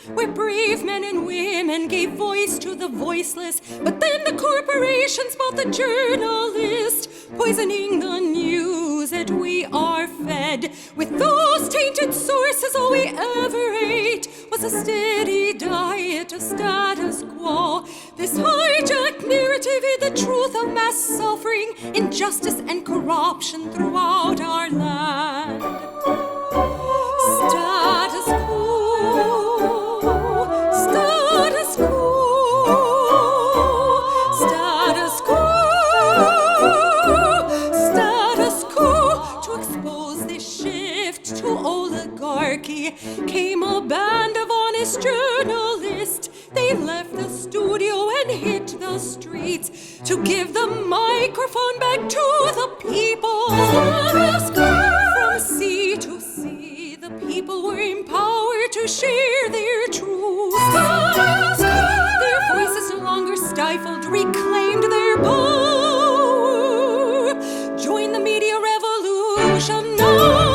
where brave men and women gave voice to the voiceless. But then the corporations bought the journalist, poisoning the news that we are fed. With those tainted sources, all we ever ate was a steady diet of status quo. This hijacked narrative hid the truth of mass suffering, injustice, and corruption throughout our land. Status quo, status quo, status quo, status quo. To expose this shift to oligarchy came a band of honest journalists. They left the studio and hit the streets to give the microphone back to the people. From sea to sea, the people were empowered to share their truth. Their voices no longer stifled, reclaimed their power. Join the media revolution now.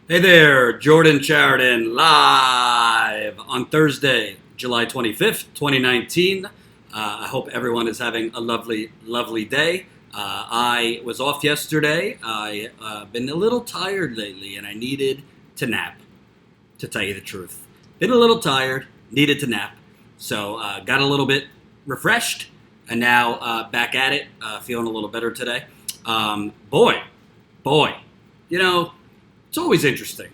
Hey there, Jordan Sheridan, live on Thursday, July 25th, 2019. I hope everyone is having a lovely, lovely day. I was off yesterday. I've been a little tired lately, and I needed to nap, to tell you the truth. Been a little tired, needed to nap. So got a little bit refreshed, and now back at it, feeling a little better today. Boy, you know, it's always interesting.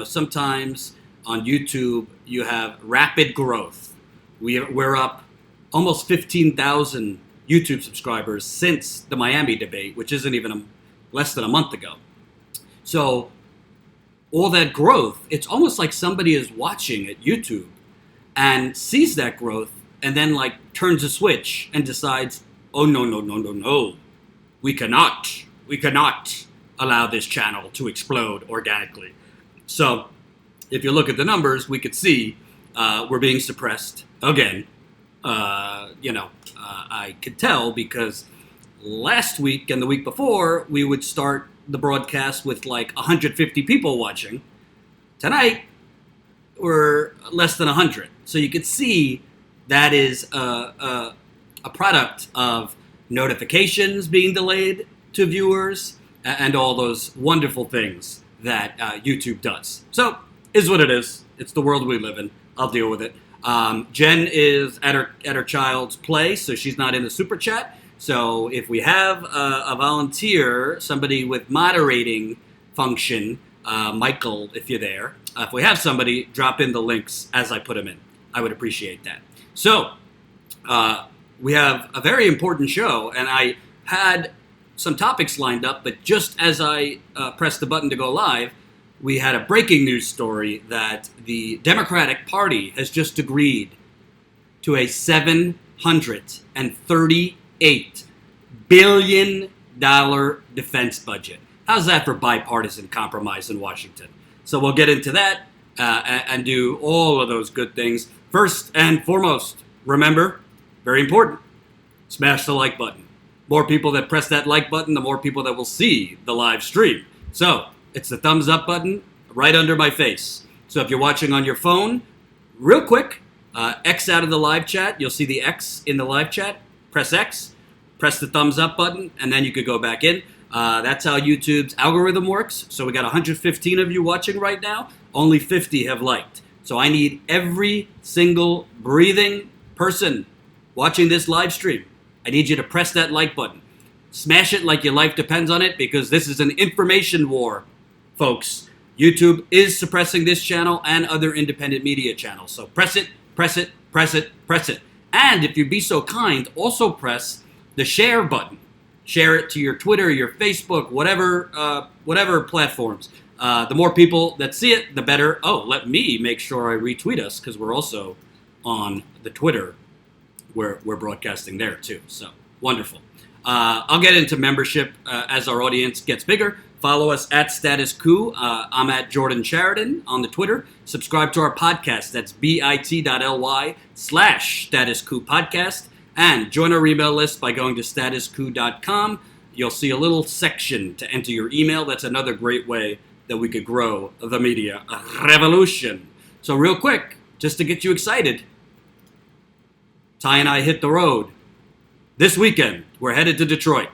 Sometimes on YouTube you have rapid growth. We're up almost 15,000 YouTube subscribers since the Miami debate, which isn't even less than a month ago. So all that growth, it's almost like somebody is watching at YouTube and sees that growth and then like turns a switch and decides, oh, no. We cannot allow this channel to explode organically. So if you look at the numbers, we could see we're being suppressed again. I could tell because last week and the week before, we would start the broadcast with like 150 people watching. Tonight, we're less than 100. So you could see that is a product of notifications being delayed to viewers, and all those wonderful things that YouTube does. So, is what it is. It's the world we live in. I'll deal with it. Jen is at her child's play, so she's not in the super chat. So, if we have a volunteer, somebody with moderating function, Michael, if you're there, if we have somebody, drop in the links as I put them in. I would appreciate that. So, we have a very important show, and I had some topics lined up, but just as I pressed the button to go live, we had a breaking news story that the Democratic Party has just agreed to a $738 billion defense budget. How's that for bipartisan compromise in Washington? So we'll get into that and do all of those good things. First and foremost, remember, very important, smash the like button. More people that press that like button, the more people that will see the live stream. So, it's the thumbs up button right under my face. So if you're watching on your phone, real quick, X out of the live chat. You'll see the X in the live chat. Press X, press the thumbs up button, and then you could go back in. That's how YouTube's algorithm works. So we got 115 of you watching right now. Only 50 have liked. So I need every single breathing person watching this live stream. I need you to press that like button. Smash it like your life depends on it, because this is an information war, folks. YouTube is suppressing this channel and other independent media channels. So press it. And if you be so kind, also press the share button. Share it to your Twitter, your Facebook, whatever platforms. The more people that see it, the better. Oh, let me make sure I retweet us, because we're also on the Twitter. We're broadcasting there too, so wonderful. I'll get into membership as our audience gets bigger. Follow us at Status Coup. I'm at Jordan Sheridan on the Twitter. Subscribe to our podcast. That's bit.ly/Status Coup Podcast. And join our email list by going to statuscoup.com. you'll see a little section to enter your email. That's another great way that we could grow the media revolution. So real quick, just to get you excited, Ty and I hit the road. This weekend, we're headed to Detroit,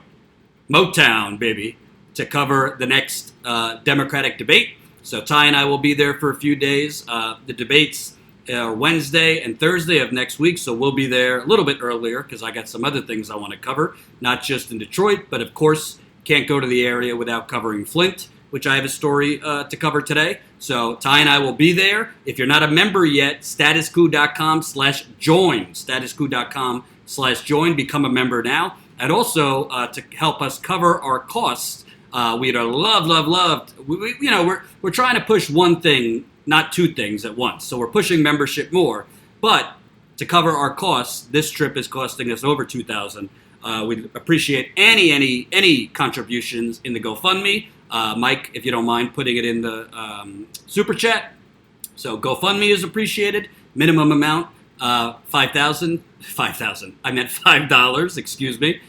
Motown, baby, to cover the next Democratic debate. So Ty and I will be there for a few days. The debates are Wednesday and Thursday of next week, so we'll be there a little bit earlier because I got some other things I want to cover, not just in Detroit, but of course, can't go to the area without covering Flint, which I have a story to cover today. So Ty and I will be there. If you're not a member yet, statusquo.com/join, statusquo.com/join, become a member now. And also to help us cover our costs, we'd love. We're trying to push one thing, not two things at once. So we're pushing membership more, but to cover our costs, this trip is costing us over $2,000. We'd appreciate any contributions in the GoFundMe. Mike, if you don't mind putting it in the super chat. So GoFundMe is appreciated. Minimum amount, $5,000. I meant $5, excuse me.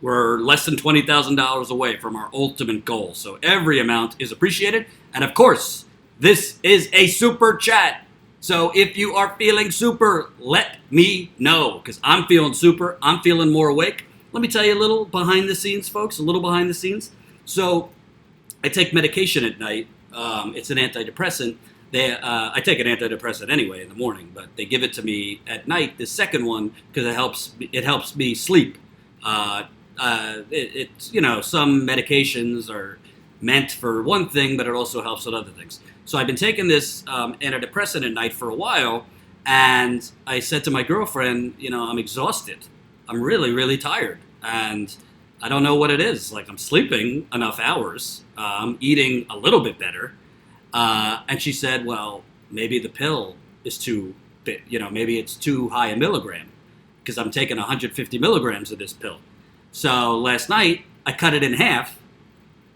We're less than $20,000 away from our ultimate goal. So every amount is appreciated. And of course, this is a super chat. So if you are feeling super, let me know. Because I'm feeling super. I'm feeling more awake. Let me tell you a little behind the scenes, folks. A little behind the scenes. So I take medication at night. It's an antidepressant. I take an antidepressant anyway in the morning, but they give it to me at night, the second one, because it helps me sleep. Some medications are meant for one thing, but it also helps with other things. So I've been taking this antidepressant at night for a while, and I said to my girlfriend, I'm exhausted. I'm really, really tired, and I don't know what it is. Like, I'm sleeping enough hours. I'm eating a little bit better. And she said, well, maybe the pill is maybe it's too high a milligram because I'm taking 150 milligrams of this pill. So last night I cut it in half,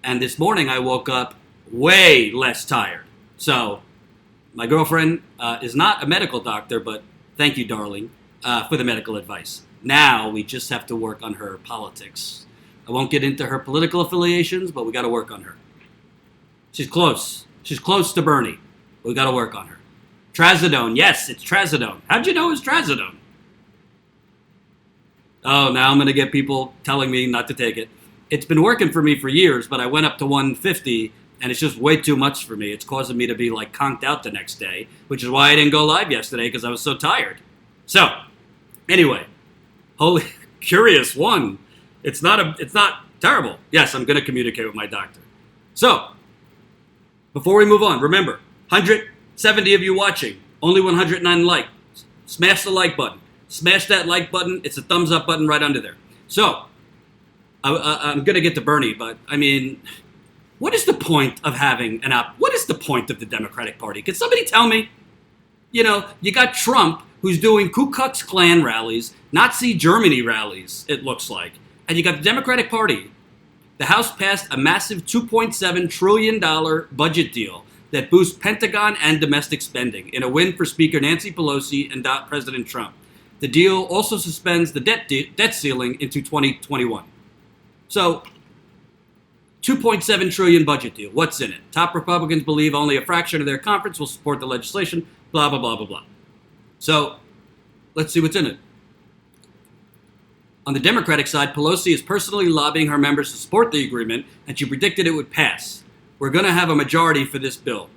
and this morning I woke up way less tired. So my girlfriend is not a medical doctor, but thank you, darling, for the medical advice. Now we just have to work on her politics. I won't get into her political affiliations, but we got to work on her. She's close. She's close to Bernie. We got to work on her. Trazodone. Yes, it's trazodone. How'd you know it's trazodone? Oh, now I'm going to get people telling me not to take it. It's been working for me for years, but I went up to 150, and it's just way too much for me. It's causing me to be like conked out the next day, which is why I didn't go live yesterday, because I was so tired. So, anyway, holy curious one. It's not terrible. Yes, I'm going to communicate with my doctor. So, before we move on, remember, 170 of you watching, only 109 likes. Smash the like button. Smash that like button. It's a thumbs up button right under there. So, I'm going to get to Bernie, but I mean, what is the point of having what is the point of the Democratic Party? Can somebody tell me? You got Trump, who's doing Ku Klux Klan rallies, Nazi Germany rallies, it looks like. And you got the Democratic Party. The House passed a massive $2.7 trillion budget deal that boosts Pentagon and domestic spending in a win for Speaker Nancy Pelosi and President Trump. The deal also suspends the debt ceiling into 2021. So, $2.7 trillion budget deal. What's in it? Top Republicans believe only a fraction of their conference will support the legislation, blah, blah, blah, blah, blah. So, let's see what's in it. On the Democratic side, Pelosi is personally lobbying her members to support the agreement, and she predicted it would pass. We're going to have a majority for this bill.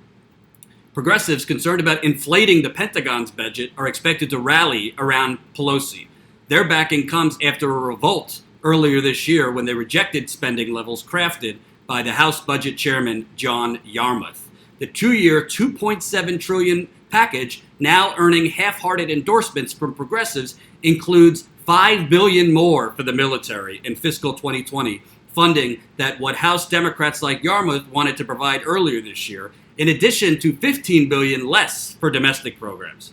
Progressives concerned about inflating the Pentagon's budget are expected to rally around Pelosi. Their backing comes after a revolt earlier this year when they rejected spending levels crafted by the House Budget Chairman John Yarmuth. The two-year, $2.7 trillion package, now earning half-hearted endorsements from progressives, includes $5 billion more for the military in fiscal 2020, funding that what House Democrats like Yarmuth wanted to provide earlier this year, in addition to $15 billion less for domestic programs.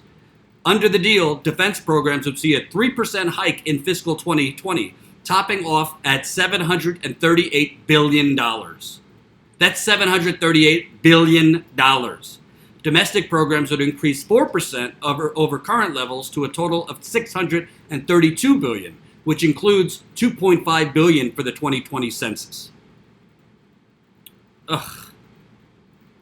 Under the deal, defense programs would see a 3% hike in fiscal 2020, topping off at $738 billion. That's $738 billion. Domestic programs would increase 4% over current levels to a total of $632 billion. which includes $2.5 billion for the 2020 census. Ugh.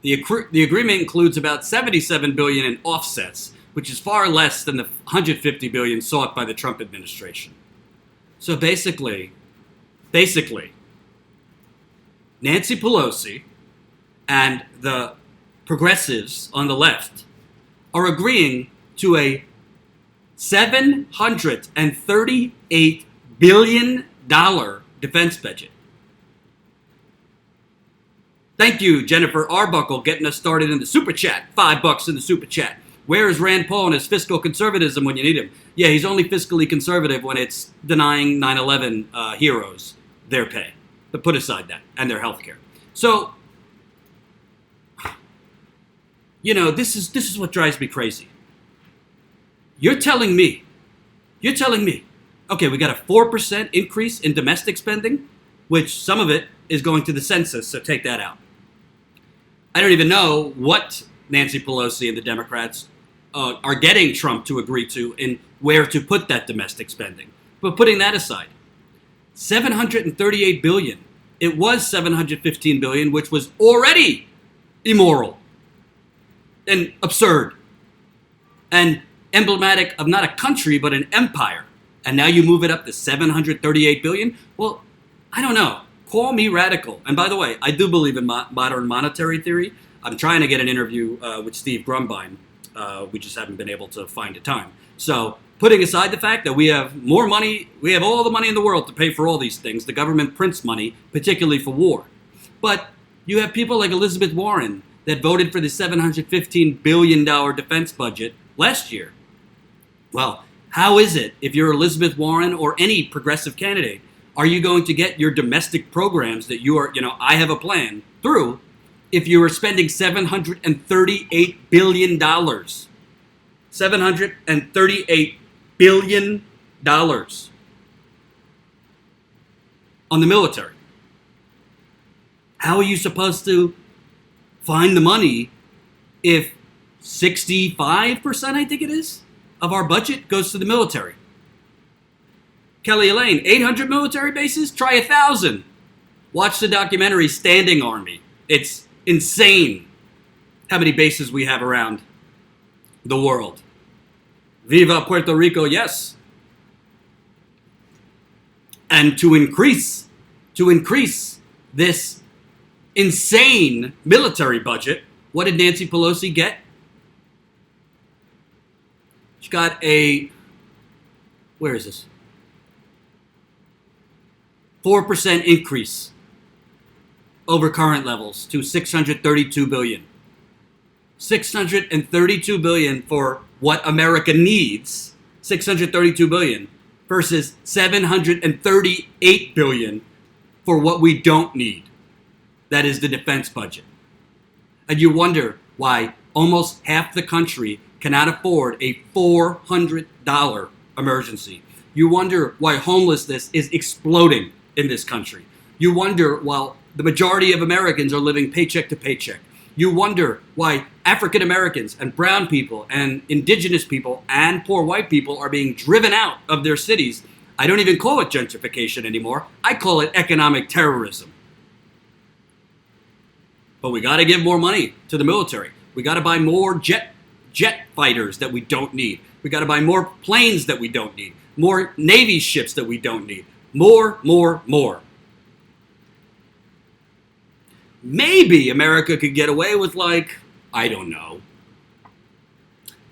The agreement includes about $77 billion in offsets, which is far less than the $150 billion sought by the Trump administration. So basically, Nancy Pelosi and the progressives on the left are agreeing to a $738 billion defense budget. Thank you, Jennifer Arbuckle, getting us started in the Super Chat. $5 in the Super Chat. Where is Rand Paul and his fiscal conservatism when you need him? Yeah, he's only fiscally conservative when it's denying 9/11 heroes their pay. But put aside that, and their health care. So, this is what drives me crazy. You're telling me, okay, we got a 4% increase in domestic spending, which some of it is going to the census, so take that out. I don't even know what Nancy Pelosi and the Democrats are getting Trump to agree to and where to put that domestic spending. But putting that aside, $738 billion. It was $715 billion, which was already immoral and absurd and emblematic of not a country but an empire. And now you move it up to $738 billion? Well, I don't know. Call me radical. And by the way, I do believe in modern monetary theory. I'm trying to get an interview with Steve Grumbine. We just haven't been able to find a time. So putting aside the fact that we have more money, we have all the money in the world to pay for all these things. The government prints money, particularly for war. But you have people like Elizabeth Warren that voted for the $715 billion defense budget last year. Well, how is it, if you're Elizabeth Warren or any progressive candidate, are you going to get your domestic programs that you are, I have a plan through, if you are spending $738 billion? $738 billion on the military. How are you supposed to find the money if 65%, I think it is, of our budget goes to the military? Kelly Elaine, 800 military bases? Try 1,000. Watch the documentary Standing Army. It's insane how many bases we have around the world. Viva Puerto Rico, yes. And to increase this insane military budget, what did Nancy Pelosi get? She got where is this? 4% increase over current levels to $632 billion. $632 billion for what America needs, $632 billion, versus $738 billion for what we don't need. That is the defense budget. And you wonder why almost half the country cannot afford a $400 emergency. You wonder why homelessness is exploding in this country. You wonder why the majority of Americans are living paycheck to paycheck. You wonder why African Americans and brown people and indigenous people and poor white people are being driven out of their cities. I don't even call it gentrification anymore. I call it economic terrorism. But we got to give more money to the military. We got to buy more jet fighters that we don't need. We got to buy more planes that we don't need. More Navy ships that we don't need. More. Maybe America could get away with, I don't know,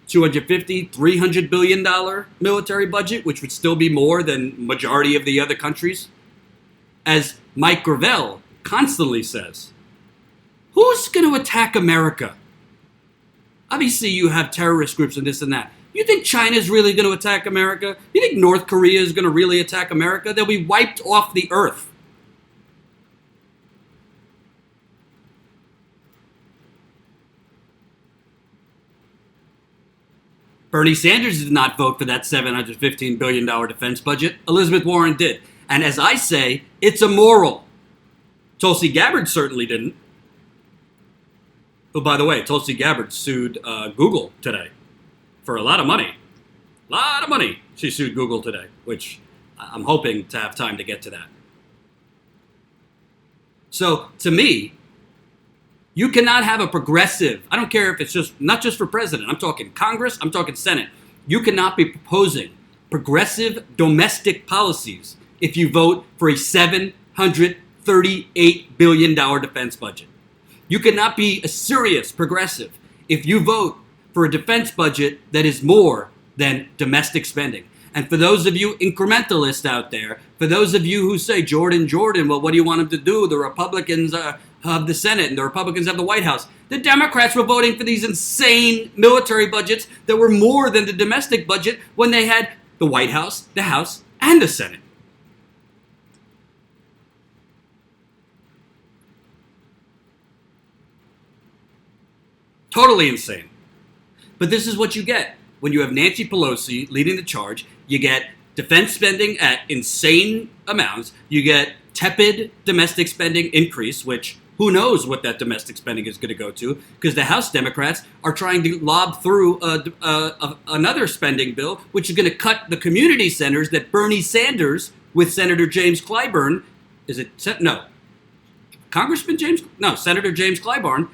$250, $300 billion military budget, which would still be more than majority of the other countries. As Mike Gravel constantly says, who's going to attack America? Obviously, you have terrorist groups and this and that. You think China's really going to attack America? You think North Korea is going to really attack America? They'll be wiped off the earth. Bernie Sanders did not vote for that $715 billion defense budget. Elizabeth Warren did. And as I say, it's immoral. Tulsi Gabbard certainly didn't. Oh, by the way, Tulsi Gabbard sued Google today for a lot of money. She sued Google today, which I'm hoping to have time to get to that. So, to me, you cannot have a progressive, I don't care if it's just, not just for president, I'm talking Congress, I'm talking Senate. You cannot be proposing progressive domestic policies if you vote for a $738 billion defense budget. You cannot be a serious progressive if you vote for a defense budget that is more than domestic spending. And for those of you incrementalists out there, for those of you who say, Jordan, well, what do you want him to do? The Republicans have the Senate and the Republicans have the White House. The Democrats were voting for these insane military budgets that were more than the domestic budget when they had the White House, the House, and the Senate. Totally insane. But this is what you get when you have Nancy Pelosi leading the charge. You get defense spending at insane amounts. You get tepid domestic spending increase, which who knows what that domestic spending is going to go to, because the House Democrats are trying to lob through another spending bill, which is going to cut the community centers that Bernie Sanders with Senator James Clyburn, Senator James Clyburn,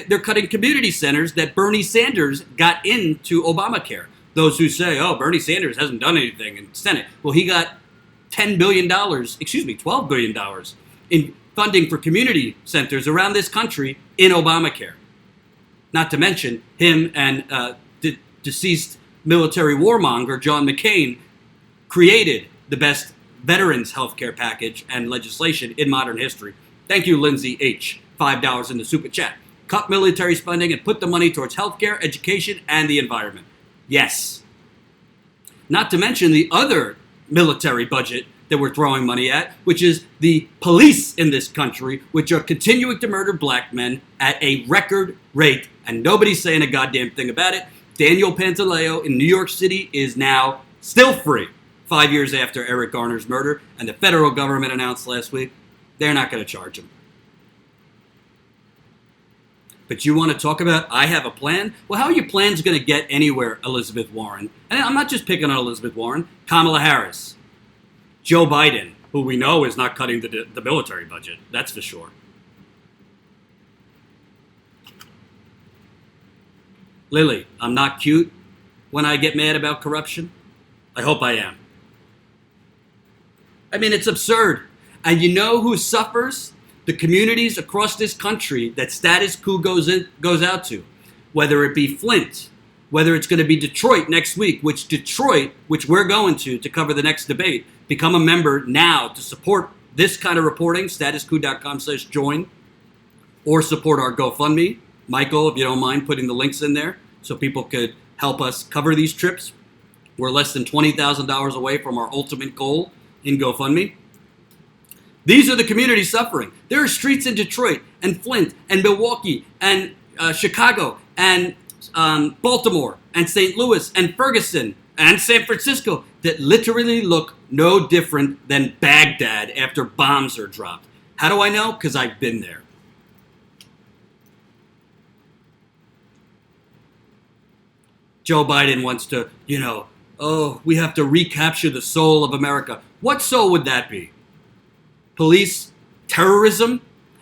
they're cutting community centers that Bernie Sanders got into Obamacare. Those who say, oh, Bernie Sanders hasn't done anything in the Senate. Well, he got $12 billion in funding for community centers around this country in Obamacare. Not to mention him and deceased military warmonger John McCain created the best veterans health care package and legislation in modern history. Thank you, Lindsay H. $5 in the super chat. Cut military spending and put the money towards healthcare, education, and the environment. Yes. Not to mention the other military budget that we're throwing money at, which is the police in this country, which are continuing to murder black men at a record rate, and nobody's saying a goddamn thing about it. Daniel Pantaleo in New York City is now still free 5 years after Eric Garner's murder, and the federal government announced last week they're not going to charge him. But you want to talk about, I have a plan? Well, how are your plans going to get anywhere, Elizabeth Warren? And I'm not just picking on Elizabeth Warren. Kamala Harris. Joe Biden, who we know is not cutting the military budget. That's for sure. Lily, I'm not cute when I get mad about corruption. I hope I am. I mean, it's absurd. And you know who suffers? The communities across this country that status quo goes out to, whether it be Flint, whether it's going to be Detroit next week, which we're going to cover the next debate. Become a member now to support this kind of reporting, statusquo.com/join, or support our GoFundMe. Michael, if you don't mind putting the links in there so people could help us cover these trips. We're less than $20,000 away from our ultimate goal in GoFundMe. These are the communities suffering. There are streets in Detroit and Flint and Milwaukee and Chicago and Baltimore and St. Louis and Ferguson and San Francisco that literally look no different than Baghdad after bombs are dropped. How do I know? Because I've been there. Joe Biden wants to, we have to recapture the soul of America. What soul would that be? Police terrorism,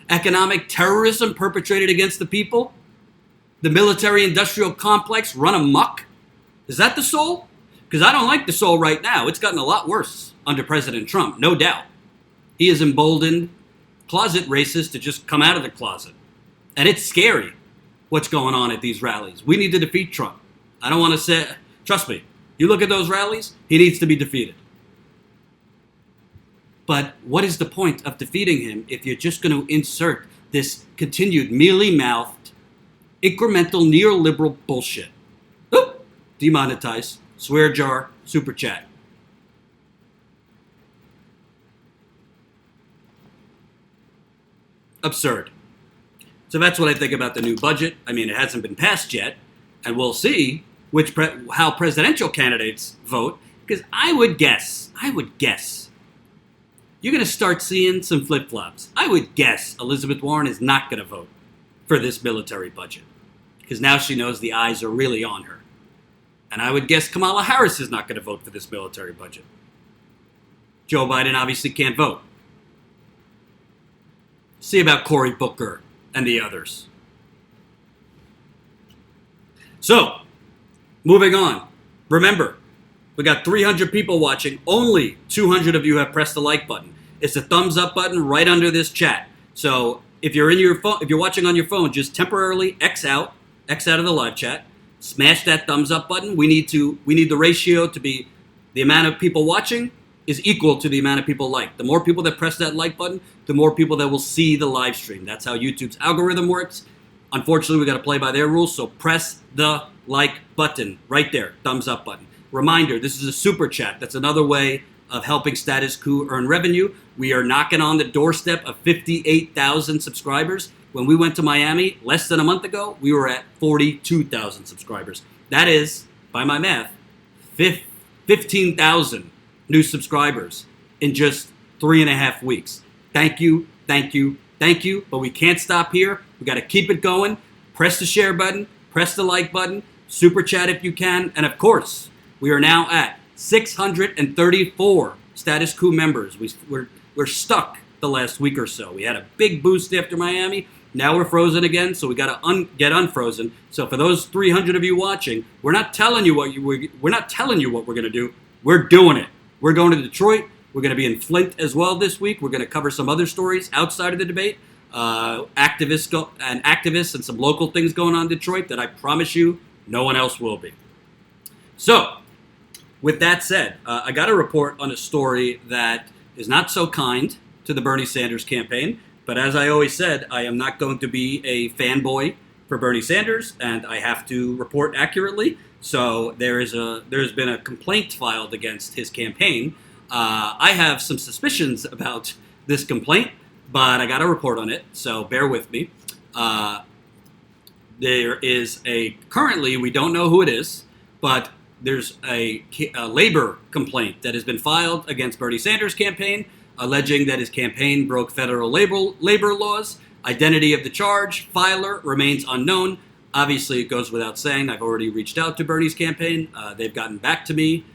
economic terrorism perpetrated against the people, the military-industrial complex run amok. Is that the soul? Because I don't like the soul right now. It's gotten a lot worse under President Trump, no doubt. He has emboldened closet racists to just come out of the closet. And it's scary what's going on at these rallies. We need to defeat Trump. I don't want to say, trust me, you look at those rallies, he needs to be defeated. But what is the point of defeating him if you're just going to insert this continued mealy-mouthed, incremental neoliberal bullshit? Oop! Demonetize. Swear jar. Super chat. Absurd. So that's what I think about the new budget. I mean, it hasn't been passed yet, and we'll see how presidential candidates vote, because I would guess, you're going to start seeing some flip-flops. I would guess Elizabeth Warren is not going to vote for this military budget because now she knows the eyes are really on her. And I would guess Kamala Harris is not going to vote for this military budget. Joe Biden obviously can't vote. See about Cory Booker and the others. So, moving on. Remember, we got 300 people watching. Only 200 of you have pressed the like button. It's a thumbs up button right under this chat. So if you're in your phone, if you're watching on your phone, just temporarily X out of the live chat. Smash that thumbs up button. We need the ratio to be the amount of people watching is equal to the amount of people like. The more people that press that like button, the more people that will see the live stream. That's how YouTube's algorithm works. Unfortunately, we got to play by their rules, so press the like button right there, thumbs up button. Reminder, this is a super chat. That's another way of helping Status Quo earn revenue. We are knocking on the doorstep of 58,000 subscribers. When we went to Miami less than a month ago, we were at 42,000 subscribers. That is, by my math, 15,000 new subscribers in just 3.5 weeks. Thank you, thank you, thank you. But we can't stop here. We got to keep it going. Press the share button, press the like button, super chat if you can. And of course, we are now at 634 Status Quo members. We're stuck the last week or so. We had a big boost after Miami. Now we're frozen again, so we got to get unfrozen. So for those 300 of you watching, we're not telling you what we're going to do. We're doing it. We're going to Detroit. We're going to be in Flint as well this week. We're going to cover some other stories outside of the debate, activists and some local things going on in Detroit that I promise you no one else will be. So, with that said, I got a report on a story that is not so kind to the Bernie Sanders campaign. But as I always said, I am not going to be a fanboy for Bernie Sanders, and I have to report accurately. So there's been a complaint filed against his campaign. I have some suspicions about this complaint, but I got a report on it, so bear with me. There is currently, we don't know who it is, but there's a labor complaint that has been filed against Bernie Sanders' campaign, alleging that his campaign broke federal labor laws. Identity of the charge, filer, remains unknown. Obviously, it goes without saying, I've already reached out to Bernie's campaign. They've gotten back to me.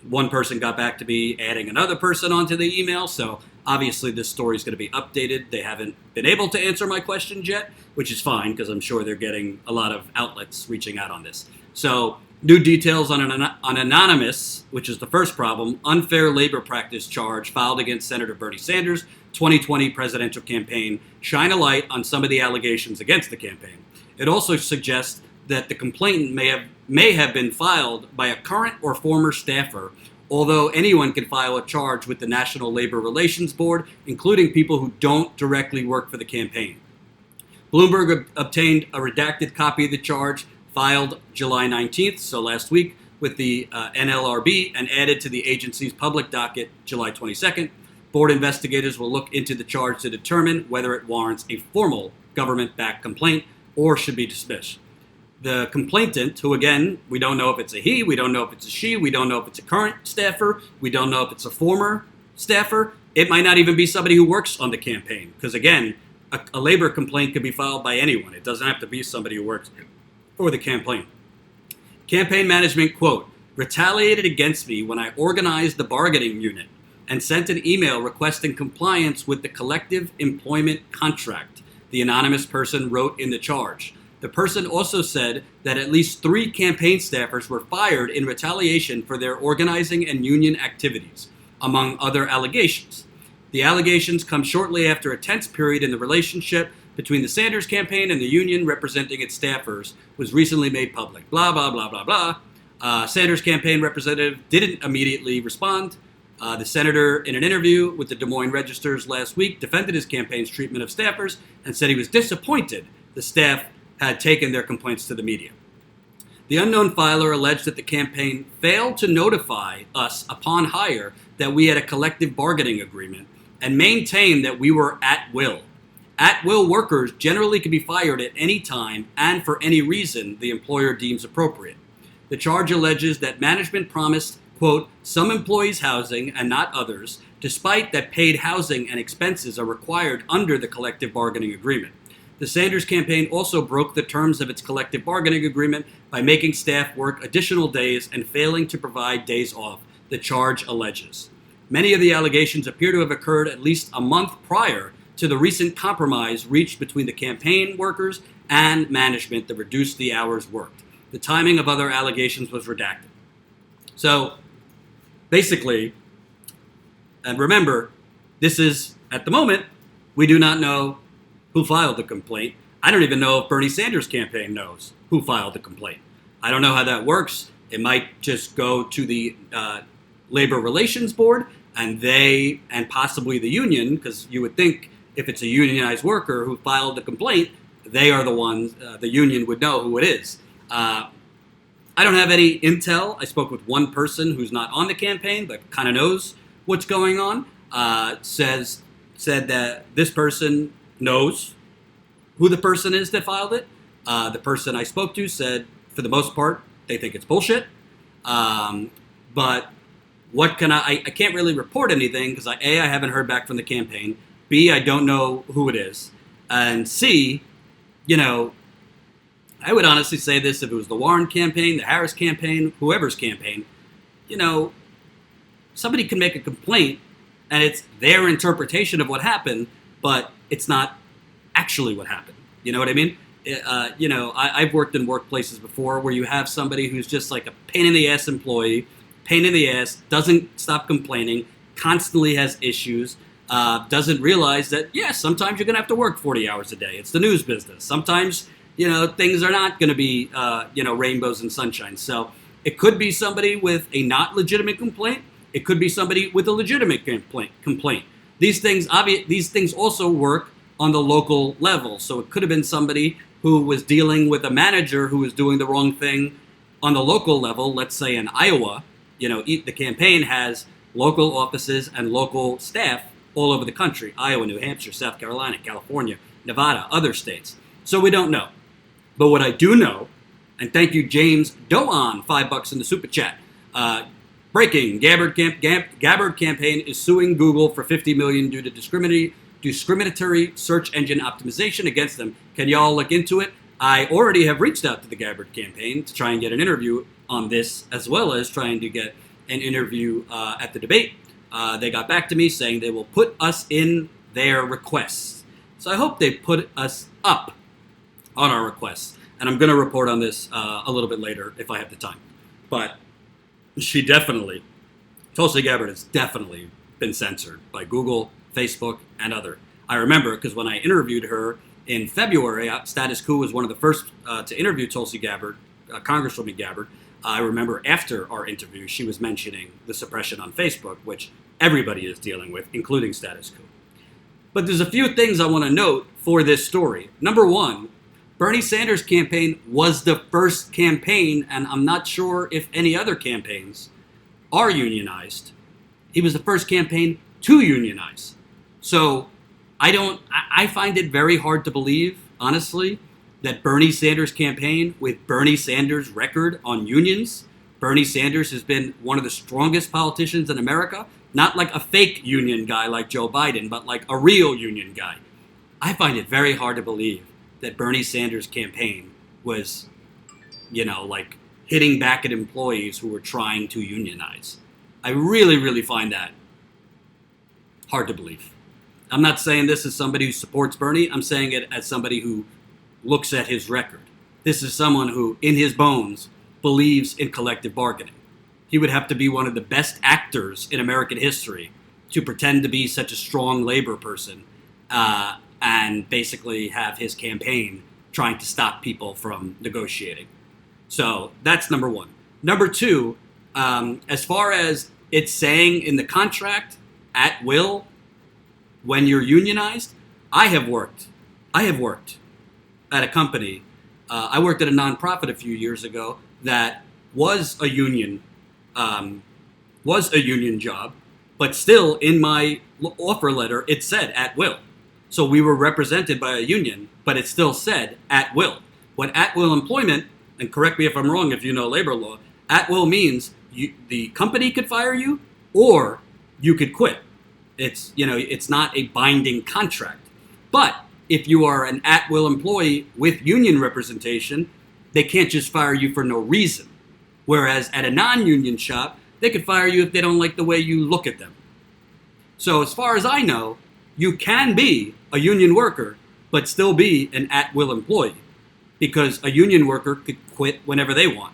One person got back to me, adding another person onto the email. So obviously, this story is going to be updated. They haven't been able to answer my questions yet, which is fine because I'm sure they're getting a lot of outlets reaching out on this. So new details on an anonymous, which is the first problem, unfair labor practice charge filed against Senator Bernie Sanders' 2020 presidential campaign shine a light on some of the allegations against the campaign. It also suggests that the complaint may have been filed by a current or former staffer, although anyone can file a charge with the National Labor Relations Board, including people who don't directly work for the campaign. Bloomberg obtained a redacted copy of the charge filed July 19th, so last week, with the NLRB and added to the agency's public docket July 22nd. Board investigators will look into the charge to determine whether it warrants a formal government-backed complaint or should be dismissed. The complainant, who again, we don't know if it's a he, we don't know if it's a she, we don't know if it's a current staffer, we don't know if it's a former staffer. It might not even be somebody who works on the campaign, because again, a labor complaint could be filed by anyone. It doesn't have to be somebody who works for the campaign. Campaign management, quote, retaliated against me when I organized the bargaining unit and sent an email requesting compliance with the collective employment contract, the anonymous person wrote in the charge. The person also said that at least 3 campaign staffers were fired in retaliation for their organizing and union activities, among other allegations. The allegations come shortly after a tense period in the relationship between the Sanders campaign and the union representing its staffers was recently made public. Blah, blah, blah, blah, blah. Sanders campaign representative didn't immediately respond. The senator, in an interview with the Des Moines Registers last week, defended his campaign's treatment of staffers and said he was disappointed the staff had taken their complaints to the media. The unknown filer alleged that the campaign failed to notify us upon hire that we had a collective bargaining agreement and maintained that we were at will. At-will workers generally can be fired at any time and for any reason the employer deems appropriate. The charge alleges that management promised, quote, some employees housing and not others, despite that paid housing and expenses are required under the collective bargaining agreement. The Sanders campaign also broke the terms of its collective bargaining agreement by making staff work additional days and failing to provide days off the charge alleges. Many of the allegations appear to have occurred at least a month prior to the recent compromise reached between the campaign workers and management that reduced the hours worked. The timing of other allegations was redacted. So, basically, and remember, this is, at the moment, we do not know who filed the complaint. I don't even know if Bernie Sanders' campaign knows who filed the complaint. I don't know how that works. It might just go to the Labor Relations Board and possibly the union, because you would think if it's a unionized worker who filed the complaint, they are the ones, the union would know who it is. I don't have any intel. I spoke with one person who's not on the campaign, but kind of knows what's going on. Said that this person knows who the person is that filed it. The person I spoke to said, for the most part, they think it's bullshit. But what can I can't really report anything because I haven't heard back from the campaign. B, I don't know who it is. And C, I would honestly say this if it was the Warren campaign, the Harris campaign, whoever's campaign, somebody can make a complaint and it's their interpretation of what happened, but it's not actually what happened. You know what I mean? I've worked in workplaces before where you have somebody who's just like a pain in the ass employee, pain in the ass, doesn't stop complaining, constantly has issues, doesn't realize that, sometimes you're going to have to work 40 hours a day. It's the news business. Sometimes, things are not going to be, rainbows and sunshine. So it could be somebody with a not legitimate complaint. It could be somebody with a legitimate complaint. These things also work on the local level. So it could have been somebody who was dealing with a manager who was doing the wrong thing on the local level. Let's say in Iowa, the campaign has local offices and local staff all over the country. Iowa, New Hampshire, South Carolina, California, Nevada, other states. So we don't know. But what I do know, and thank you, James Doan, $5 in the super chat. Breaking: Gabbard campaign is suing Google for $50 million due to discriminatory search engine optimization against them. Can y'all look into it? I already have reached out to the Gabbard campaign to try and get an interview on this, as well as trying to get an interview at the debate. They got back to me saying they will put us in their requests. So I hope they put us up on our requests. And I'm going to report on this a little bit later if I have the time. But Tulsi Gabbard has definitely been censored by Google, Facebook, and other. I remember because when I interviewed her in February, Status Quo was one of the first to interview Tulsi Gabbard, Congresswoman Gabbard. I remember after our interview, she was mentioning the suppression on Facebook, which everybody is dealing with, including Status Quo. But there's a few things I want to note for this story. Number one, Bernie Sanders' campaign was the first campaign, and I'm not sure if any other campaigns are unionized. He was the first campaign to unionize. So I find it very hard to believe, honestly, that Bernie Sanders' campaign, with Bernie Sanders' record on unions, Bernie Sanders has been one of the strongest politicians in America, not like a fake union guy like Joe Biden, but like a real union guy. I find it very hard to believe that Bernie Sanders' campaign was, like hitting back at employees who were trying to unionize. I really, really find that hard to believe. I'm not saying this as somebody who supports Bernie. I'm saying it as somebody who looks at his record. This is someone who, in his bones, believes in collective bargaining. He would have to be one of the best actors in American history to pretend to be such a strong labor person and basically have his campaign trying to stop people from negotiating. So that's number one. Number two, as far as it's saying in the contract, at will, when you're unionized, I have worked at a company. I worked at a nonprofit a few years ago that was a union job, but still in my offer letter, it said at will. So we were represented by a union, but it still said at will. What at will employment, and correct me if I'm wrong if you know labor law, at will means the company could fire you or you could quit. It's not a binding contract. But if you are an at will employee with union representation, they can't just fire you for no reason. Whereas at a non-union shop, they could fire you if they don't like the way you look at them. So as far as I know, you can be a union worker, but still be an at-will employee, because a union worker could quit whenever they want.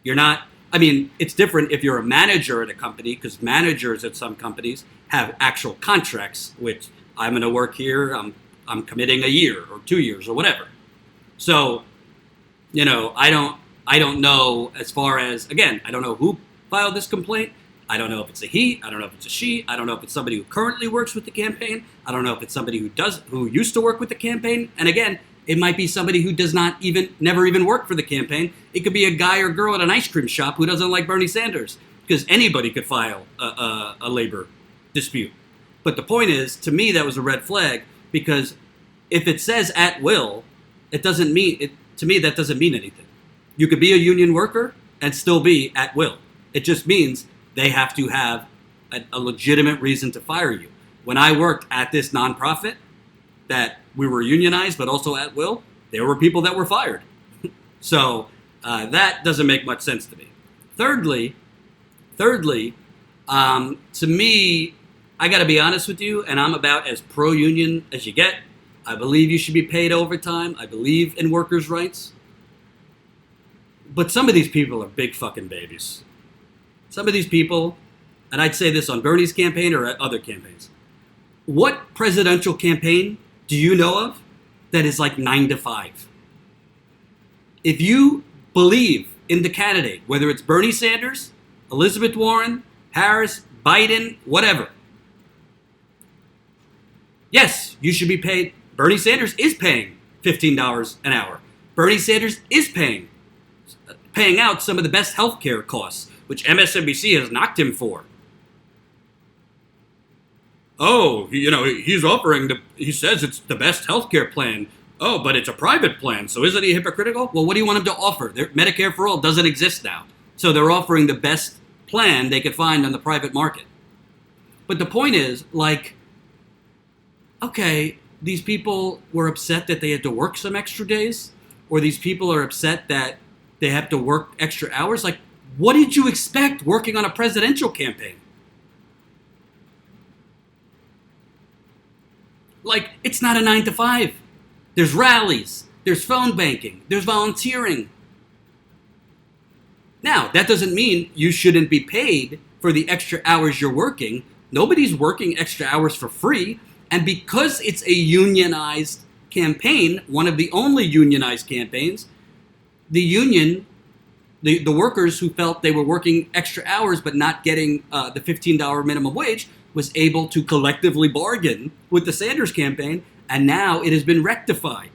You're not, I mean, it's different if you're a manager at a company, because managers at some companies have actual contracts, which I'm going to work here, I'm committing a year or 2 years or whatever. So, you know, I don't know as far as, again, I don't know who filed this complaint. I don't know if it's a he. I don't know if it's a she. I don't know if it's somebody who currently works with the campaign. I don't know if it's somebody who used to work with the campaign. And again, it might be somebody who never even work for the campaign. It could be a guy or girl at an ice cream shop who doesn't like Bernie Sanders, because anybody could file a labor dispute. But the point is, to me, that was a red flag, because if it says at will, it doesn't mean it. To me, that doesn't mean anything. You could be a union worker and still be at will. It just means they have to have a legitimate reason to fire you. When I worked at this nonprofit that we were unionized but also at will, there were people that were fired. So that doesn't make much sense to me. Thirdly, to me, I got to be honest with you, and I'm about as pro-union as you get. I believe you should be paid overtime. I believe in workers' rights. But some of these people are big fucking babies. Some of these people, and I'd say this on Bernie's campaign or at other campaigns, what presidential campaign do you know of that is like 9 to 5? If you believe in the candidate, whether it's Bernie Sanders, Elizabeth Warren, Harris, Biden, whatever, yes, you should be paid. Bernie Sanders is paying $15 an hour. Bernie Sanders is paying out some of the best healthcare costs, which MSNBC has knocked him for. Oh, you know, he says it's the best healthcare plan. Oh, but it's a private plan, so isn't he hypocritical? Well, what do you want him to offer? Medicare for All doesn't exist now. So they're offering the best plan they could find on the private market. But the point is, like, okay, these people were upset that they had to work some extra days, or these people are upset that they have to work extra hours. Like, what did you expect working on a presidential campaign? Like, it's not a 9 to 5. There's rallies, there's phone banking, there's volunteering. Now, that doesn't mean you shouldn't be paid for the extra hours you're working. Nobody's working extra hours for free. And because it's a unionized campaign, one of the only unionized campaigns, the union, the workers who felt they were working extra hours but not getting the $15 minimum wage was able to collectively bargain with the Sanders campaign, and now it has been rectified.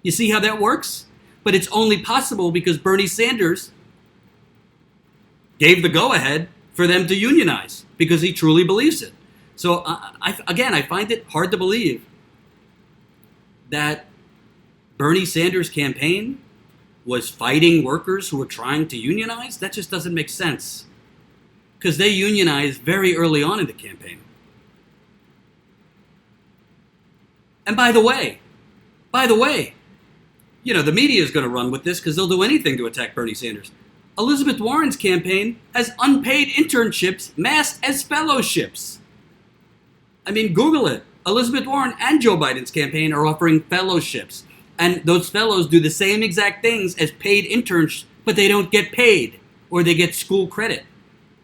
You see how that works? But it's only possible because Bernie Sanders gave the go-ahead for them to unionize, because he truly believes it. So, I find it hard to believe that Bernie Sanders' campaign was fighting workers who were trying to unionize. That just doesn't make sense, because they unionized very early on in the campaign. And by the way, you know, the media is going to run with this because they'll do anything to attack Bernie Sanders. Elizabeth Warren's campaign has unpaid internships masked as fellowships. I mean, Google it. Elizabeth Warren and Joe Biden's campaign are offering fellowships. And those fellows do the same exact things as paid interns, but they don't get paid, or they get school credit.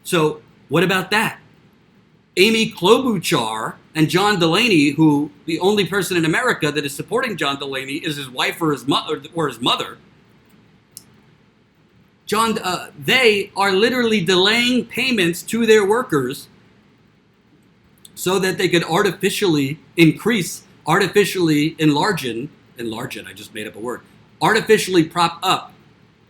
So what about that? Amy Klobuchar and John Delaney, who the only person in America that is supporting John Delaney is his wife or his mother. They are literally delaying payments to their workers so that they could artificially prop up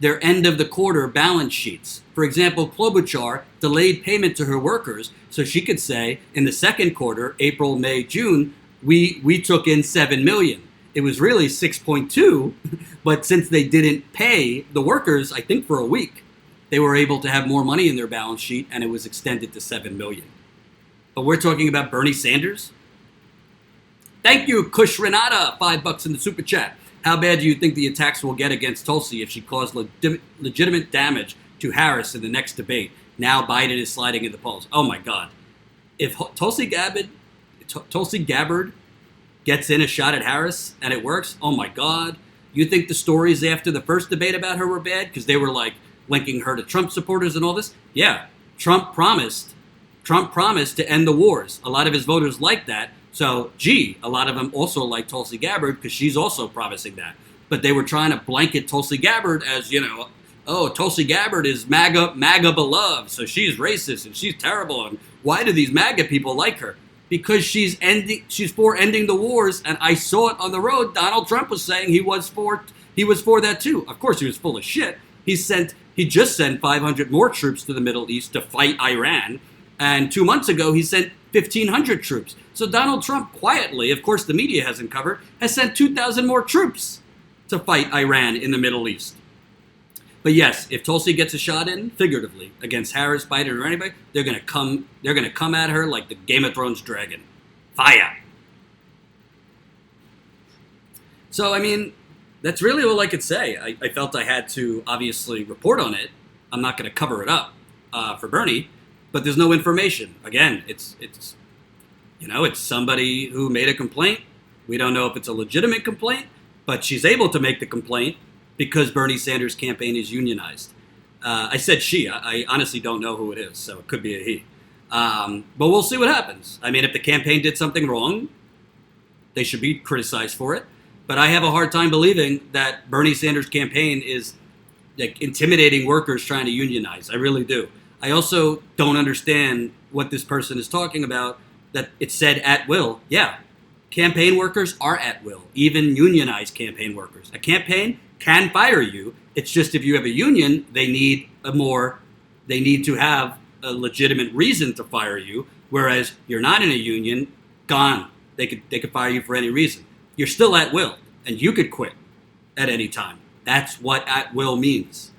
their end of the quarter balance sheets. For example, Klobuchar delayed payment to her workers so she could say, in the second quarter, April, May, June, we took in $7 million. It was really 6.2, but since they didn't pay the workers, I think for a week, they were able to have more money in their balance sheet, and it was extended to $7 million. But we're talking about Bernie Sanders? Thank you, Kush Renata, $5 in the super chat. How bad do you think the attacks will get against Tulsi if she caused legitimate damage to Harris in the next debate? Now Biden is sliding in the polls. Oh my God. If Tulsi Gabbard gets in a shot at Harris and it works, oh my God. You think the stories after the first debate about her were bad? Because they were like linking her to Trump supporters and all this? Yeah, Trump promised to end the wars. A lot of his voters like that. So, a lot of them also like Tulsi Gabbard because she's also promising that. But they were trying to blanket Tulsi Gabbard as, oh, Tulsi Gabbard is MAGA beloved, so she's racist and she's terrible. And why do these MAGA people like her? Because she's for ending the wars, and I saw it on the road. Donald Trump was saying he was for that too. Of course, he was full of shit. He just sent 500 more troops to the Middle East to fight Iran, and 2 months ago he sent 1,500 troops. So Donald Trump quietly, of course the media hasn't covered, has sent 2,000 more troops to fight Iran in the Middle East. But yes, if Tulsi gets a shot in, figuratively, against Harris, Biden, or anybody, they're gonna come at her like the Game of Thrones dragon. Fire. So I mean, that's really all I could say. I felt I had to obviously report on it. I'm not gonna cover it up for Bernie, but there's no information. Again, it's somebody who made a complaint. We don't know if it's a legitimate complaint, but she's able to make the complaint because Bernie Sanders' campaign is unionized. I said she. I honestly don't know who it is, so it could be a he. But we'll see what happens. I mean, if the campaign did something wrong, they should be criticized for it. But I have a hard time believing that Bernie Sanders' campaign is like intimidating workers trying to unionize. I really do. I also don't understand what this person is talking about, that it said at will. Yeah, campaign workers are at will, even unionized campaign workers. A campaign can fire you. It's just if you have a union, they need to have a legitimate reason to fire you. Whereas you're not in a union, gone. They could fire you for any reason. You're still at will, and you could quit at any time. That's what at will means.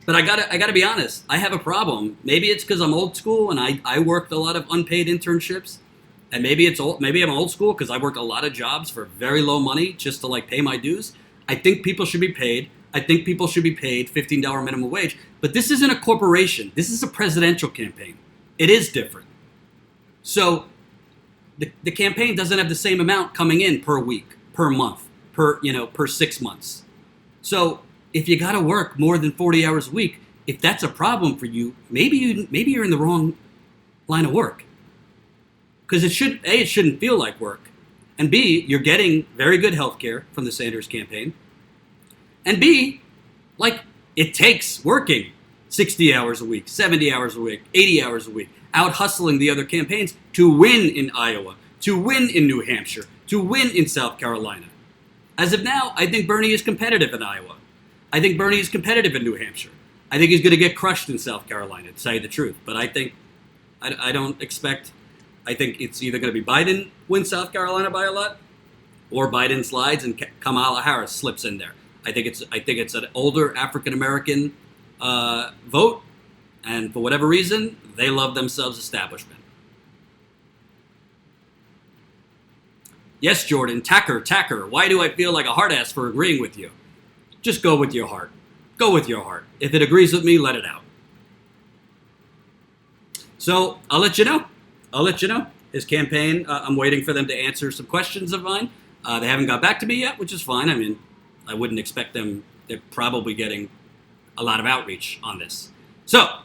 But I gotta be honest. I have a problem. Maybe it's because I'm old school and I worked a lot of unpaid internships, and maybe I'm old school because I worked a lot of jobs for very low money just to like pay my dues. I think people should be paid. I think people should be paid $15 minimum wage. But this isn't a corporation. This is a presidential campaign. It is different. So the campaign doesn't have the same amount coming in per week, per month, per 6 months. So if you got to work more than 40 hours a week, if that's a problem for you, maybe you're in the wrong line of work. Because it shouldn't feel like work. And B, you're getting very good health care from the Sanders campaign. And B, it takes working 60 hours a week, 70 hours a week, 80 hours a week, out hustling the other campaigns to win in Iowa, to win in New Hampshire, to win in South Carolina. As of now, I think Bernie is competitive in Iowa. I think Bernie is competitive in New Hampshire. I think he's going to get crushed in South Carolina, to tell you the truth. But I think it's either going to be Biden wins South Carolina by a lot, or Biden slides and Kamala Harris slips in there. I think it's an older African American vote, and for whatever reason, they love themselves establishment. Yes, Jordan, Tacker. Why do I feel like a hard ass for agreeing with you? Just go with your heart. Go with your heart. If it agrees with me, let it out. So I'll let you know. His campaign, I'm waiting for them to answer some questions of mine. They haven't got back to me yet, which is fine. I mean, I wouldn't expect them. They're probably getting a lot of outreach on this. So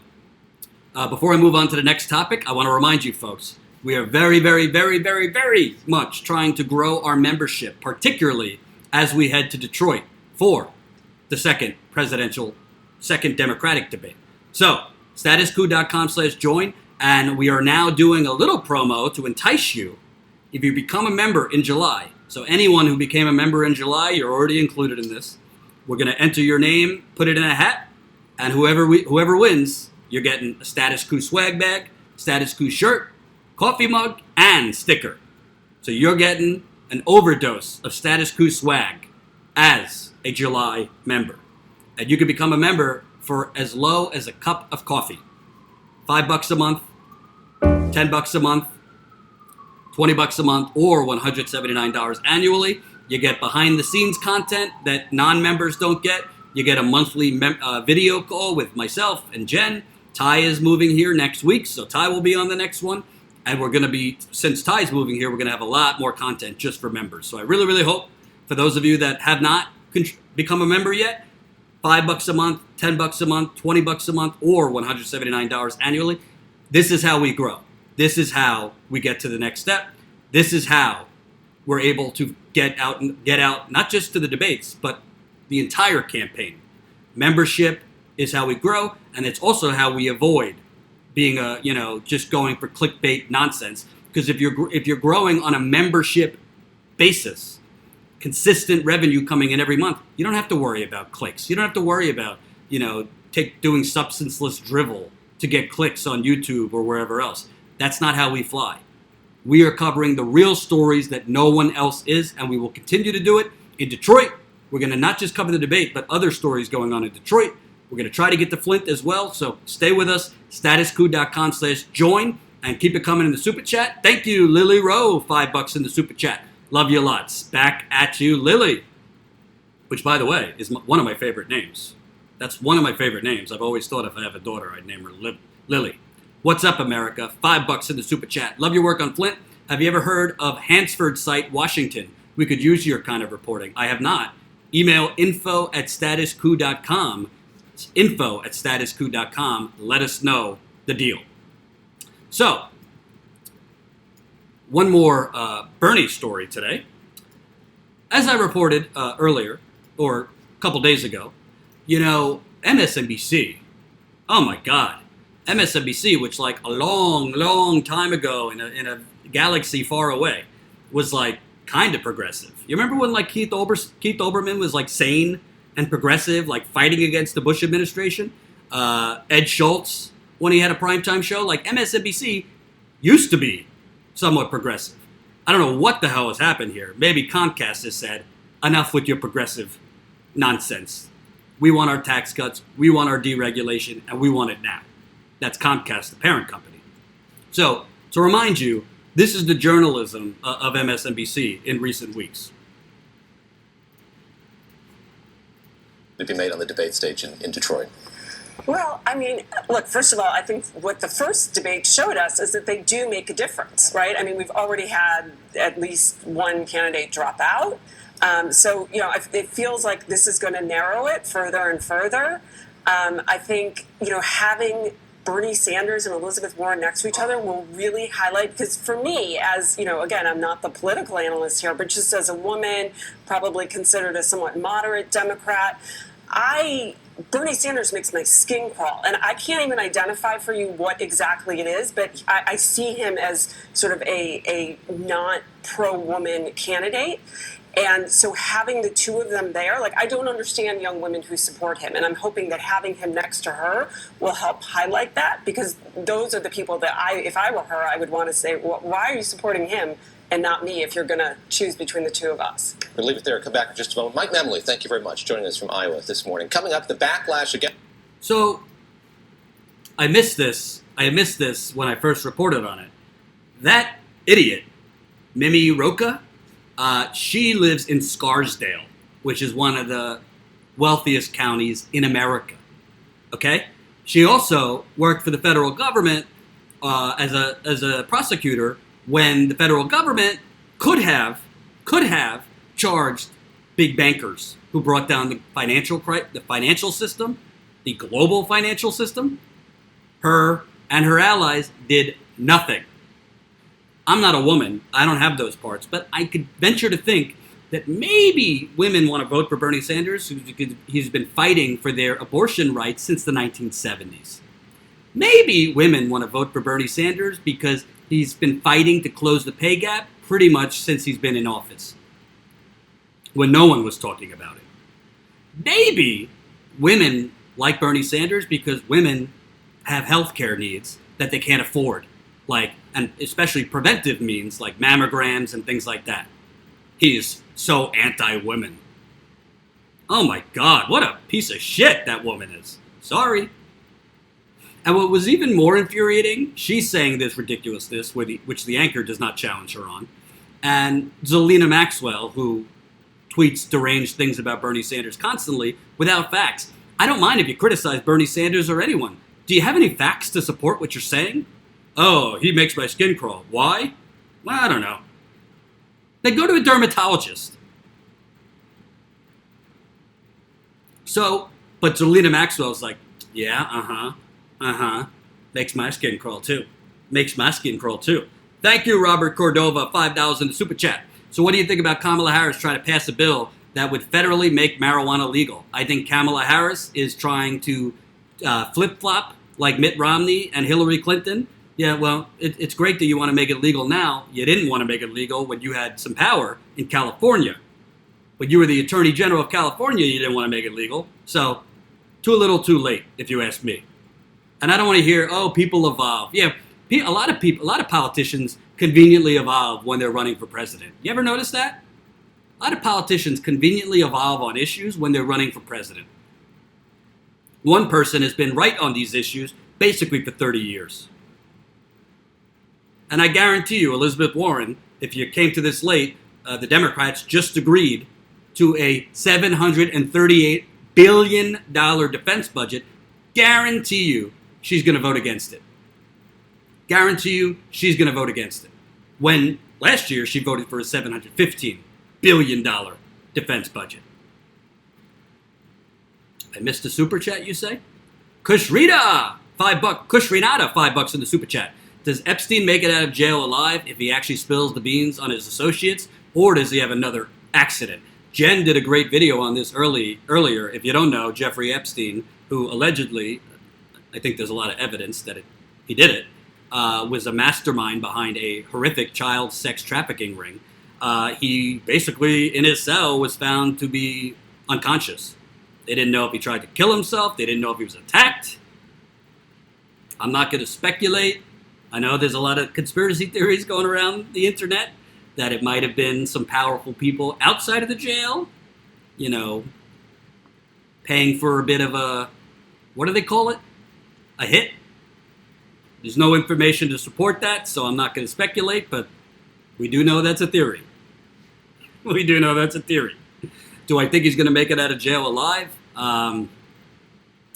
before I move on to the next topic, I want to remind you folks, we are very, very, very, very, very much trying to grow our membership, particularly as we head to Detroit for the second Democratic debate. So statuscoup.com/join. And we are now doing a little promo to entice you if you become a member in July. So anyone who became a member in July, you're already included in this. We're going to enter your name, put it in a hat, and whoever wins, you're getting a Status Coup swag bag, Status Coup shirt, coffee mug, and sticker. So you're getting an overdose of Status Coup swag as a July member. And you can become a member for as low as a cup of coffee. $5 a month, $10 a month, $20 a month, or $179 annually. You get behind-the-scenes content that non-members don't get. You get a monthly video call with myself and Jen Ty is moving here next week, so Ty will be on the next one. And we're going to be, since Ty's moving here, we're going to have a lot more content just for members. So I really, really hope for those of you that have not become a member yet, $5 a month, $10 a month, $20 a month, or $179 annually, this is how we grow. This is how we get to the next step. This is how we're able to get out not just to the debates, but the entire campaign. Membership is how we grow, and it's also how we avoid being just going for clickbait nonsense. Because if you're growing on a membership basis, consistent revenue coming in every month, you don't have to worry about clicks. You don't have to worry about doing substanceless drivel to get clicks on YouTube or wherever else. That's not how we fly. We are covering the real stories that no one else is, and we will continue to do it in Detroit. We're going to not just cover the debate, but other stories going on in Detroit. We're going to try to get to Flint as well, so stay with us. statuscoup.com/join, and keep it coming in the Super Chat. Thank you, Lily Rowe, $5 in the Super Chat. Love you lots. Back at you, Lily. Which, by the way, is one of my favorite names. That's one of my favorite names. I've always thought if I have a daughter, I'd name her Lily. What's up, America? $5 in the Super Chat. Love your work on Flint. Have you ever heard of Hansford Site, Washington? We could use your kind of reporting. I have not. Email info@statuscoup.com. info@statuscoup.com. Let us know the deal. So, one more Bernie story today. As I reported earlier, or a couple days ago, MSNBC, oh my God, MSNBC, which like a long, long time ago in a galaxy far away, was like kind of progressive. You remember when like Keith Olbermann was like sane and progressive, like fighting against the Bush administration? Ed Schultz, when he had a primetime show, like MSNBC used to be somewhat progressive. I don't know what the hell has happened here. Maybe Comcast has said, enough with your progressive nonsense. We want our tax cuts, we want our deregulation, and we want it now. That's Comcast, the parent company. So, to remind you, this is the journalism of MSNBC in recent weeks. To be made on the debate stage in Detroit? Well, I mean, look, first of all, I think what the first debate showed us is that they do make a difference, right? I mean, we've already had at least one candidate drop out. So, it feels like this is going to narrow it further and further. I think, having Bernie Sanders and Elizabeth Warren next to each other will really highlight, because for me, as, again, I'm not the political analyst here, but just as a woman, probably considered a somewhat moderate Democrat, Bernie Sanders makes my skin crawl, and I can't even identify for you what exactly it is, but I see him as sort of a not pro-woman candidate. And so having the two of them there, like, I don't understand young women who support him, and I'm hoping that having him next to her will help highlight that, because those are the people that if I were her, I would want to say, well, why are you supporting him and not me if you're going to choose between the two of us? We'll leave it there. Come back in just a moment. Mike Memley, thank you very much, joining us from Iowa this morning. Coming up, the backlash again. So, I missed this when I first reported on it. That idiot, Mimi Roca, she lives in Scarsdale, which is one of the wealthiest counties in America. Okay? She also worked for the federal government as a prosecutor when the federal government could have charged big bankers who brought down the financial system, the global financial system. Her and her allies did nothing. I'm not a woman. I don't have those parts. But I could venture to think that maybe women want to vote for Bernie Sanders, he's been fighting for their abortion rights since the 1970s. Maybe women want to vote for Bernie Sanders because he's been fighting to close the pay gap pretty much since he's been in office, when no one was talking about it. Maybe women like Bernie Sanders because women have health care needs that they can't afford, and especially preventive means like mammograms and things like that. He is so anti-women. Oh my God, what a piece of shit that woman is. Sorry. And what was even more infuriating, she's saying this ridiculousness, which the anchor does not challenge her on, and Zelina Maxwell, who tweets deranged things about Bernie Sanders constantly without facts. I don't mind if you criticize Bernie Sanders or anyone. Do you have any facts to support what you're saying? Oh, he makes my skin crawl. Why? Well, I don't know. Then go to a dermatologist. So, but Zelina Maxwell's like, yeah, makes my skin crawl too. Makes my skin crawl too. Thank you, Robert Cordova, $5 super chat. So what do you think about Kamala Harris trying to pass a bill that would federally make marijuana legal? I think Kamala Harris is trying to flip-flop like Mitt Romney and Hillary Clinton. Yeah, well, it's great that you want to make it legal now. You didn't want to make it legal when you had some power in California. When you were the Attorney General of California, you didn't want to make it legal. So, too little, too late, if you ask me. And I don't want to hear, oh, people evolve. Yeah, a lot of politicians conveniently evolve when they're running for president. You ever notice that? A lot of politicians conveniently evolve on issues when they're running for president. One person has been right on these issues basically for 30 years. And I guarantee you, Elizabeth Warren, if you came to this late, the Democrats just agreed to a $738 billion defense budget. Guarantee you she's going to vote against it. Guarantee you she's going to vote against it. When last year she voted for a $715 billion defense budget. I missed a super chat, you say? Kushrita, $5. Kushrinata, $5 in the super chat. Does Epstein make it out of jail alive if he actually spills the beans on his associates, or does he have another accident? Jen did a great video on this earlier. If you don't know, Jeffrey Epstein, who allegedly, I think there's a lot of evidence that he did it, was a mastermind behind a horrific child sex trafficking ring. He basically, in his cell, was found to be unconscious. They didn't know if he tried to kill himself. They didn't know if he was attacked. I'm not going to speculate. I know there's a lot of conspiracy theories going around the internet that it might have been some powerful people outside of the jail, you know, paying for a bit of a, what do they call it? A hit? There's no information to support that, so I'm not going to speculate, but we do know that's a theory. We do know that's a theory. Do I think he's going to make it out of jail alive? I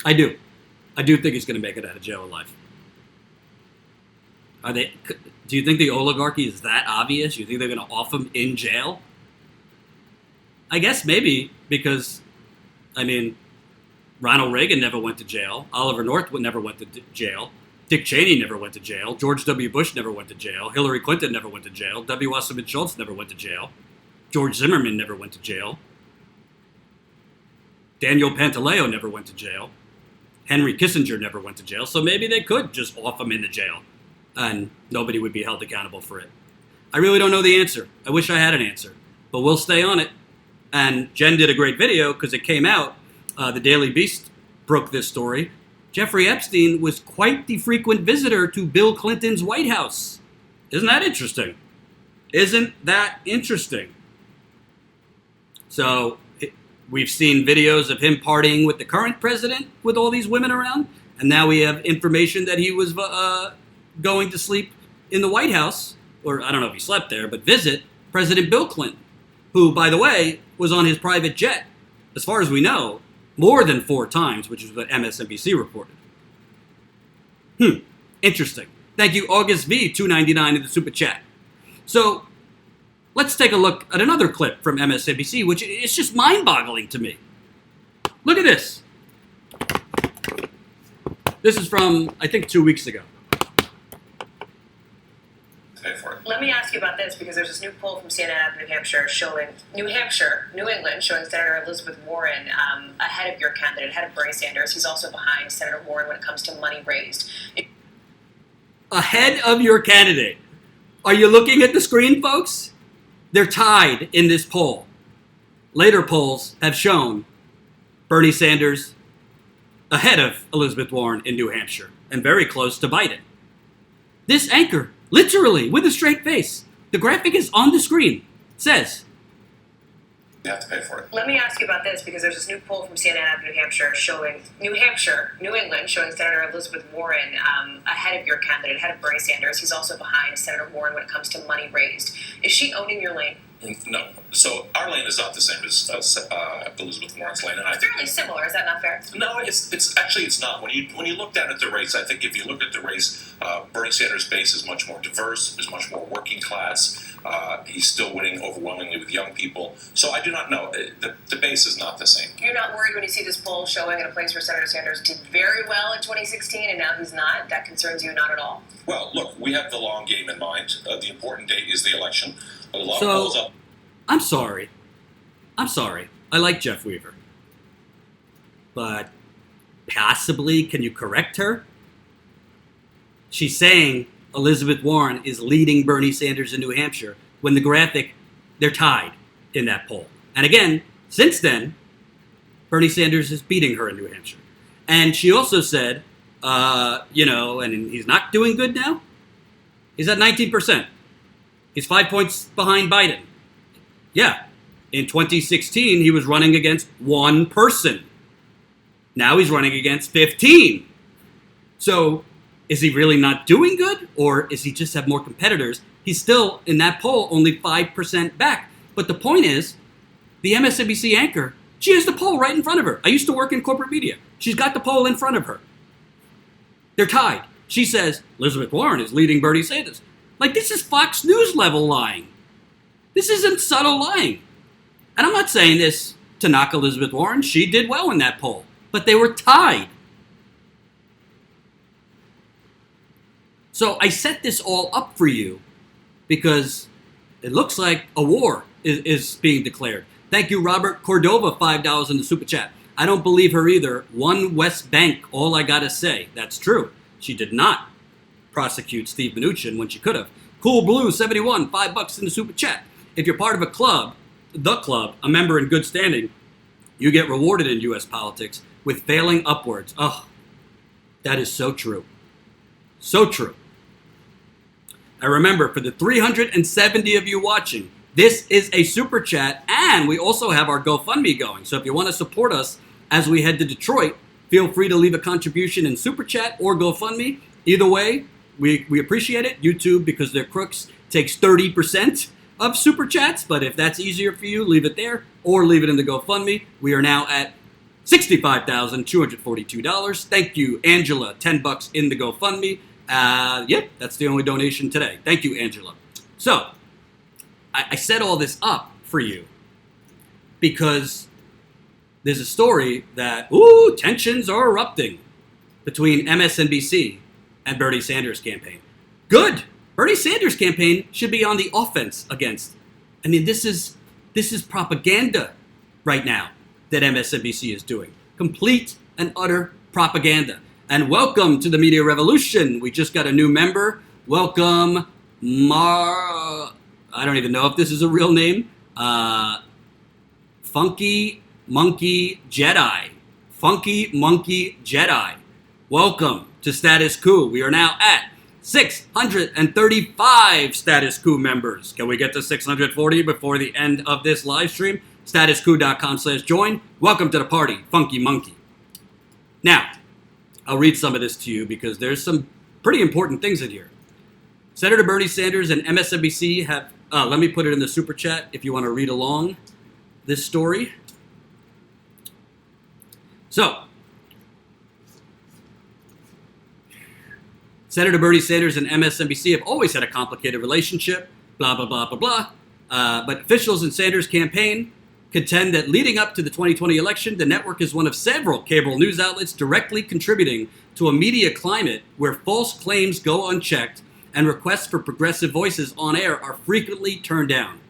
do. I do think he's going to make it out of jail alive. Do you think the oligarchy is that obvious? You think they're going to off him in jail? I guess maybe, because, I mean, Ronald Reagan never went to jail. Oliver North never went to jail. Dick Cheney never went to jail. George W. Bush never went to jail. Hillary Clinton never went to jail. W. Wasserman Schultz never went to jail. George Zimmerman never went to jail. Daniel Pantaleo never went to jail. Henry Kissinger never went to jail. So maybe they could just off him into jail and nobody would be held accountable for it. I really don't know the answer. I wish I had an answer, but we'll stay on it. And Jen did a great video because it came out. The Daily Beast broke this story. Jeffrey Epstein was quite the frequent visitor to Bill Clinton's White House. Isn't that interesting? Isn't that interesting? So we've seen videos of him partying with the current president with all these women around. And now we have information that he was going to sleep in the White House, or I don't know if he slept there, but visit President Bill Clinton, who, by the way, was on his private jet, as far as we know, more than 4 times, which is what MSNBC reported. Interesting. Thank you, August V, $2.99 in the super chat. So let's take a look at another clip from MSNBC, which is just mind-boggling to me. Look at this. This is from, I think, 2 weeks ago. Let me ask you about this, because there's this new poll from CNN of New Hampshire showing New England showing Senator Elizabeth Warren ahead of your candidate, ahead of Bernie Sanders. He's also behind Senator Warren when it comes to money raised. Ahead of your candidate. Are you looking at the screen, folks? They're tied in this poll. Later polls have shown Bernie Sanders ahead of Elizabeth Warren in New Hampshire and very close to Biden. This anchor, literally, with a straight face, the graphic is on the screen, says, You have to pay for it. Let me ask you about this, because there's this new poll from CNN of New Hampshire showing New England showing Senator Elizabeth Warren ahead of your candidate, ahead of Bernie Sanders. He's also behind Senator Warren when it comes to money raised. Is she owning your lane? No. So our lane is not the same as Elizabeth Warren's lane, and I think Fairly similar. Is that not fair? no, it's actually it's not. When you look down at the race, I think if you look at the race, Bernie Sanders' base is much more diverse, is much more working class. He's still winning overwhelmingly with young people. So I do not know. The base is not the same. You're not worried when you see this poll showing in a place where Senator Sanders did very well in 2016 and now he's not? That concerns you not at all? Well, look, we have the long game in mind. The important date is the election. A lot of So, polls up. I'm sorry. I like Jeff Weaver. But possibly, can you correct her? She's saying Elizabeth Warren is leading Bernie Sanders in New Hampshire when the graphic, they're tied in that poll. And again, since then, Bernie Sanders is beating her in New Hampshire. And she also said, and he's not doing good now. He's at 19%. He's 5 points behind Biden. Yeah, in 2016, he was running against one person. Now he's running against 15. So is he really not doing good? Or is he just have more competitors? He's still, in that poll, only 5% back. But the point is, the MSNBC anchor, she has the poll right in front of her. I used to work in corporate media. She's got the poll in front of her. They're tied. She says, Elizabeth Warren is leading Bernie Sanders. Like, this is Fox News level lying. This isn't subtle lying. And I'm not saying this to knock Elizabeth Warren. She did well in that poll. But they were tied. So I set this all up for you because it looks like a war is being declared. Thank you, Robert Cordova, $5 in the super chat. I don't believe her either. One West Bank, all I gotta say. That's true. She did not prosecute Steve Mnuchin when she could have. Cool Blue, 71, $5 in the super chat. If you're part of a club, the club, a member in good standing, you get rewarded in U.S. politics with failing upwards. Oh, that is so true. So true. I remember, for the 370 of you watching, this is a super chat, and we also have our GoFundMe going. So if you want to support us as we head to Detroit, feel free to leave a contribution in super chat or GoFundMe. Either way, we appreciate it. YouTube, because they're crooks, takes 30% of super chats, but if that's easier for you, leave it there or leave it in the GoFundMe. We are now at $65,242. Thank you, Angela, $10 in the GoFundMe. That's the only donation today. Thank you, Angela. So, I set all this up for you because there's a story that, tensions are erupting between MSNBC and Bernie Sanders' campaign. Good. Bernie Sanders' campaign should be on the offense against. I mean, this is propaganda right now that MSNBC is doing. Complete and utter propaganda. And welcome to the Media Revolution. We just got a new member. Welcome, I don't even know if this is a real name. Funky Monkey Jedi. Funky Monkey Jedi. Welcome to Status Quo. We are now at 635 Status Quo members. Can we get to 640 before the end of this live stream? Statusquo.com/join. Welcome to the party, Funky Monkey. Now, I'll read some of this to you because there's some pretty important things in here. Senator Bernie Sanders and MSNBC have, let me put it in the super chat if you want to read along this story. So, Senator Bernie Sanders and MSNBC have always had a complicated relationship, blah, blah, blah, blah, blah. But officials in Sanders' campaign contend that leading up to the 2020 election, the network is one of several cable news outlets directly contributing to a media climate where false claims go unchecked and requests for progressive voices on air are frequently turned down.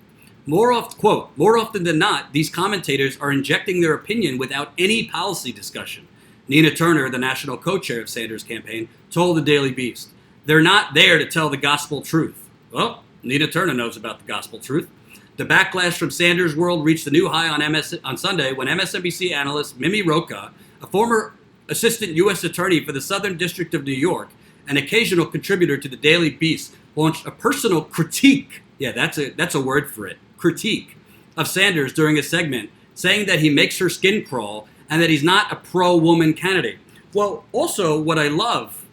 More often than not, these commentators are injecting their opinion without any policy discussion. Nina Turner, the national co-chair of Sanders' campaign, told the Daily Beast, they're not there to tell the gospel truth. Well, Nina Turner knows about the gospel truth. The backlash from Sanders' world reached a new high on Sunday when MSNBC analyst Mimi Rocah, a former assistant U.S. attorney for the Southern District of New York, an occasional contributor to the Daily Beast, launched a personal critique, that's a word for it, critique, of Sanders during a segment, saying that he makes her skin crawl and that he's not a pro-woman candidate. Well, also, what I love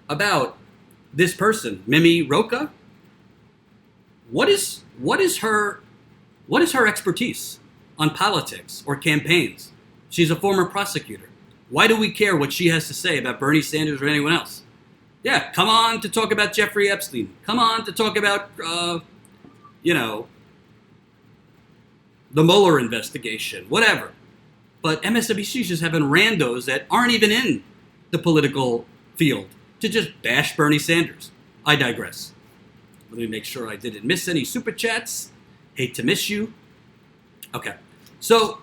about this person, Mimi Rocah, what is her expertise on politics or campaigns? She's a former prosecutor. Why do we care what she has to say about Bernie Sanders or anyone else? Yeah, come on to talk about Jeffrey Epstein. Come on to talk about, the Mueller investigation, whatever. But MSNBC is just having randos that aren't even in the political field to just bash Bernie Sanders. I digress. Let me make sure I didn't miss any super chats. Hate to miss you. Okay, so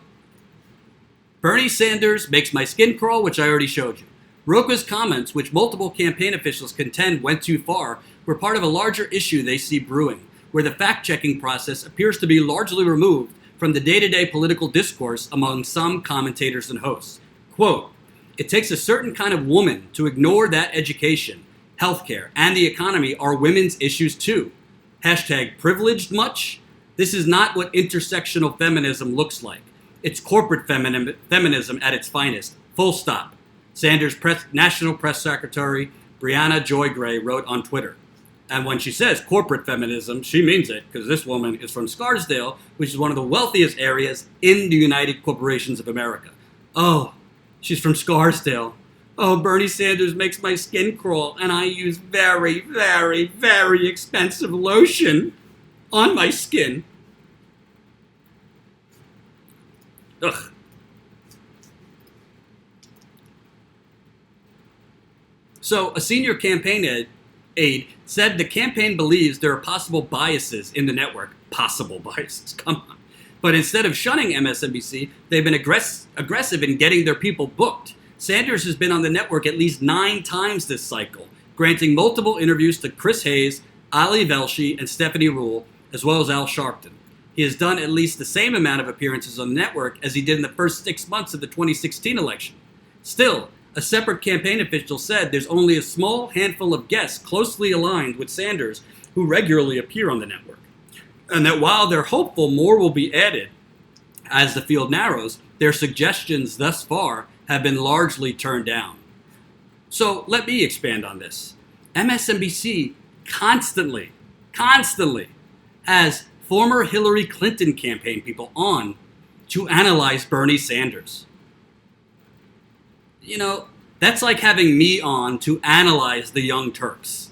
Bernie Sanders makes my skin crawl, which I already showed you. Rocha's comments, which multiple campaign officials contend went too far, were part of a larger issue they see brewing, where the fact-checking process appears to be largely removed from the day-to-day political discourse among some commentators and hosts. Quote, "It takes a certain kind of woman to ignore that education, healthcare, and the economy are women's issues too. Hashtag privileged much? This is not what intersectional feminism looks like. It's corporate feminism at its finest. Full stop." Sanders' National Press Secretary Brianna Joy Gray wrote on Twitter. And when she says corporate feminism, she means it, because this woman is from Scarsdale, which is one of the wealthiest areas in the United Corporations of America. Oh, she's from Scarsdale. Oh, Bernie Sanders makes my skin crawl, and I use very, very, very expensive lotion on my skin. Ugh. So, a senior campaign aide said the campaign believes there are possible biases in the network. Possible biases, come on. But instead of shunning MSNBC, they've been aggressive in getting their people booked. Sanders has been on the network at least 9 times this cycle, granting multiple interviews to Chris Hayes, Ali Velshi, and Stephanie Rule, as well as Al Sharpton. He has done at least the same amount of appearances on the network as he did in the first 6 months of the 2016 election. Still, a separate campaign official said there's only a small handful of guests closely aligned with Sanders who regularly appear on the network. And that while they're hopeful more will be added as the field narrows, their suggestions thus far have been largely turned down. So let me expand on this. MSNBC constantly has former Hillary Clinton campaign people on to analyze Bernie Sanders. You know, that's like having me on to analyze the Young Turks.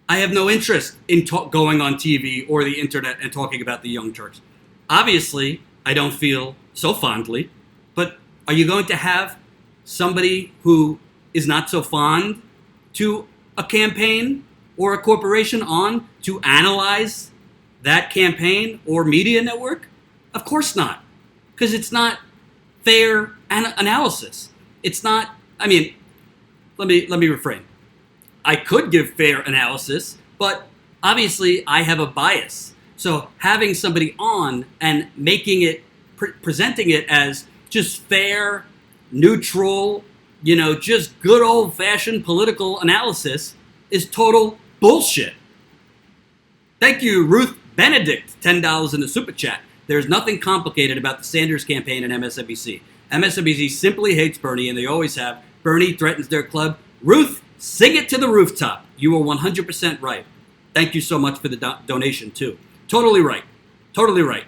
I have no interest in going on TV or the internet and talking about the Young Turks. Obviously, I don't feel so fondly, but are you going to have somebody who is not so fond to a campaign or a corporation on to analyze that campaign or media network? Of course not, because it's not fair analysis. It's not, let me refrain. I could give fair analysis, but obviously I have a bias. So having somebody on and making it, presenting it as just fair, neutral, just good old-fashioned political analysis is total bullshit. Thank you, Ruth Benedict, $10 in the super chat. There's nothing complicated about the Sanders campaign and MSNBC. MSNBC simply hates Bernie, and they always have. Bernie threatens their club. Ruth, sing it to the rooftop. You are 100% right. Thank you so much for the donation, too. Totally right. Totally right.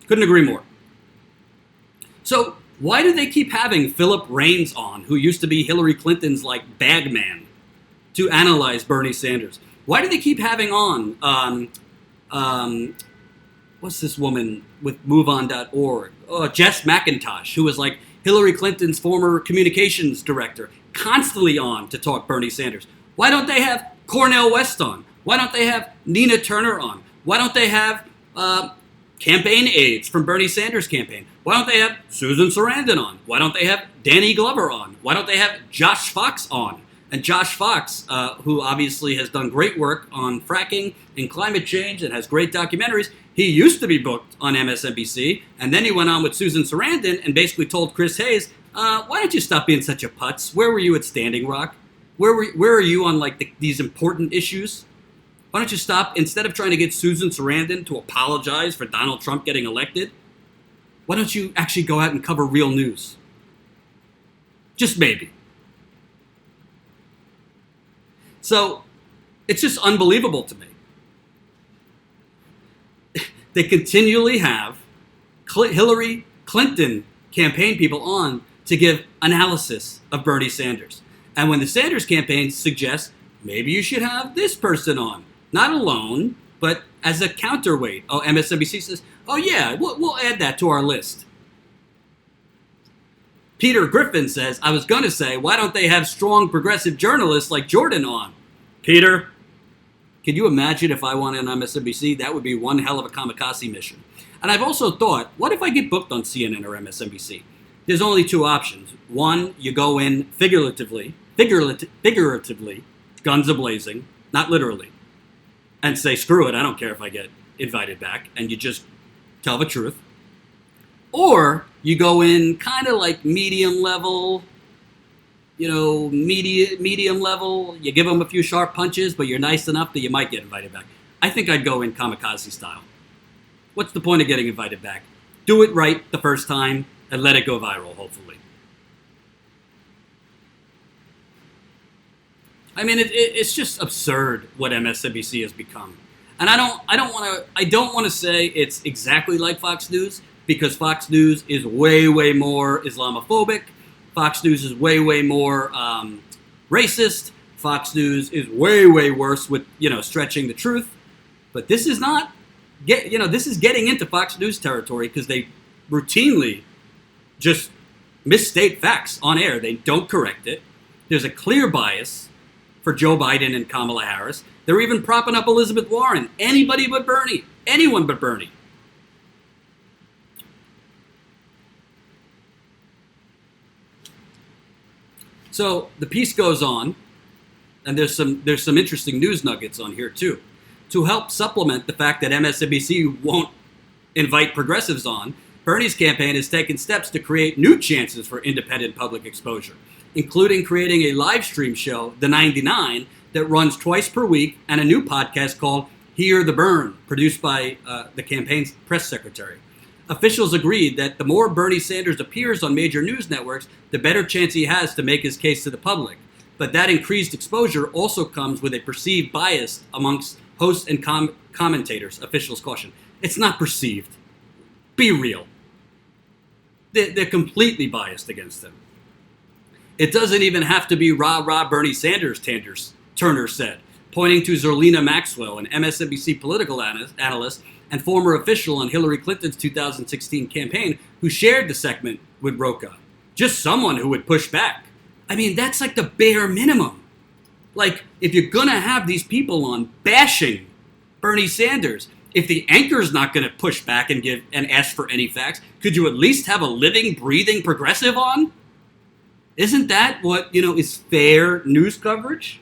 Couldn't agree more. So why do they keep having Philip Raines on, who used to be Hillary Clinton's, bag man, to analyze Bernie Sanders? Why do they keep having on, what's this woman with MoveOn.org? Jess McIntosh, who was Hillary Clinton's former communications director, constantly on to talk Bernie Sanders. Why don't they have Cornel West on? Why don't they have Nina Turner on? Why don't they have campaign aides from Bernie Sanders' campaign? Why don't they have Susan Sarandon on? Why don't they have Danny Glover on? Why don't they have Josh Fox on? And Josh Fox, who obviously has done great work on fracking and climate change and has great documentaries, he used to be booked on MSNBC, and then he went on with Susan Sarandon and basically told Chris Hayes, why don't you stop being such a putz? Where were you at Standing Rock? Where are you on these important issues? Why don't you stop, instead of trying to get Susan Sarandon to apologize for Donald Trump getting elected, why don't you actually go out and cover real news? Just maybe. So, It's just unbelievable to me. They continually have Hillary Clinton campaign people on to give analysis of Bernie Sanders. And when the Sanders campaign suggests maybe you should have this person on, not alone, but as a counterweight. Oh, MSNBC says, oh yeah, we'll add that to our list. Peter Griffin says, I was going to say, why don't they have strong progressive journalists like Jordan on? Peter, can you imagine if I went on MSNBC? That would be one hell of a kamikaze mission. And I've also thought, what if I get booked on CNN or MSNBC? There's only two options. One, you go in figuratively, guns a-blazing, not literally, and say, screw it, I don't care if I get invited back, and you just tell the truth. Or you go in kind of like medium level, medium level, you give them a few sharp punches, but you're nice enough that you might get invited back. I think I'd go in kamikaze style. What's the point of getting invited back? Do it right the first time and let it go viral, hopefully. I mean, it's just absurd what MSNBC has become. And I don't want to say it's exactly like Fox News, because Fox News is way, way more Islamophobic. Fox News is way, way more racist. Fox News is way, way worse with, stretching the truth. But this is not, this is getting into Fox News territory because they routinely just misstate facts on air. They don't correct it. There's a clear bias for Joe Biden and Kamala Harris. They're even propping up Elizabeth Warren. Anybody but Bernie. Anyone but Bernie. So the piece goes on, and there's some interesting news nuggets on here too. To help supplement the fact that MSNBC won't invite progressives on, Bernie's campaign has taken steps to create new chances for independent public exposure, including creating a live stream show, The 99, that runs twice per week, and a new podcast called Hear the Burn, produced by the campaign's press secretary. Officials agreed that the more Bernie Sanders appears on major news networks, the better chance he has to make his case to the public. But that increased exposure also comes with a perceived bias amongst hosts and commentators, officials caution. It's not perceived. Be real. They're completely biased against him. It doesn't even have to be rah-rah Bernie Sanders, Turner said, pointing to Zerlina Maxwell, an MSNBC political analyst and former official on Hillary Clinton's 2016 campaign, who shared the segment with Rocha. Just someone who would push back. I mean, that's like the bare minimum. Like, if you're going to have these people on bashing Bernie Sanders, if the anchor's not going to push back and ask for any facts, could you at least have a living, breathing progressive on? Isn't that what, is fair news coverage?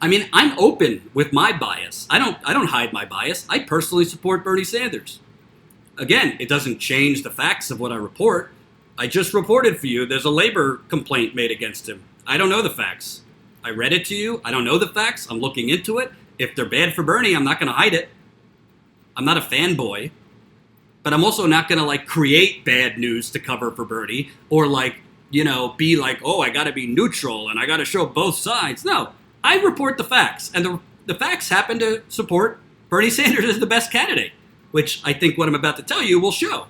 I mean, I'm open with my bias. I don't hide my bias. I personally support Bernie Sanders. Again, it doesn't change the facts of what I report. I just reported for you there's a labor complaint made against him. I don't know the facts. I read it to you. I don't know the facts. I'm looking into it. If they're bad for Bernie, I'm not going to hide it. I'm not a fanboy. But I'm also not going to create bad news to cover for Bernie or be like, oh, I got to be neutral and I got to show both sides. No. I report the facts, and the facts happen to support Bernie Sanders as the best candidate, which I think what I'm about to tell you will show.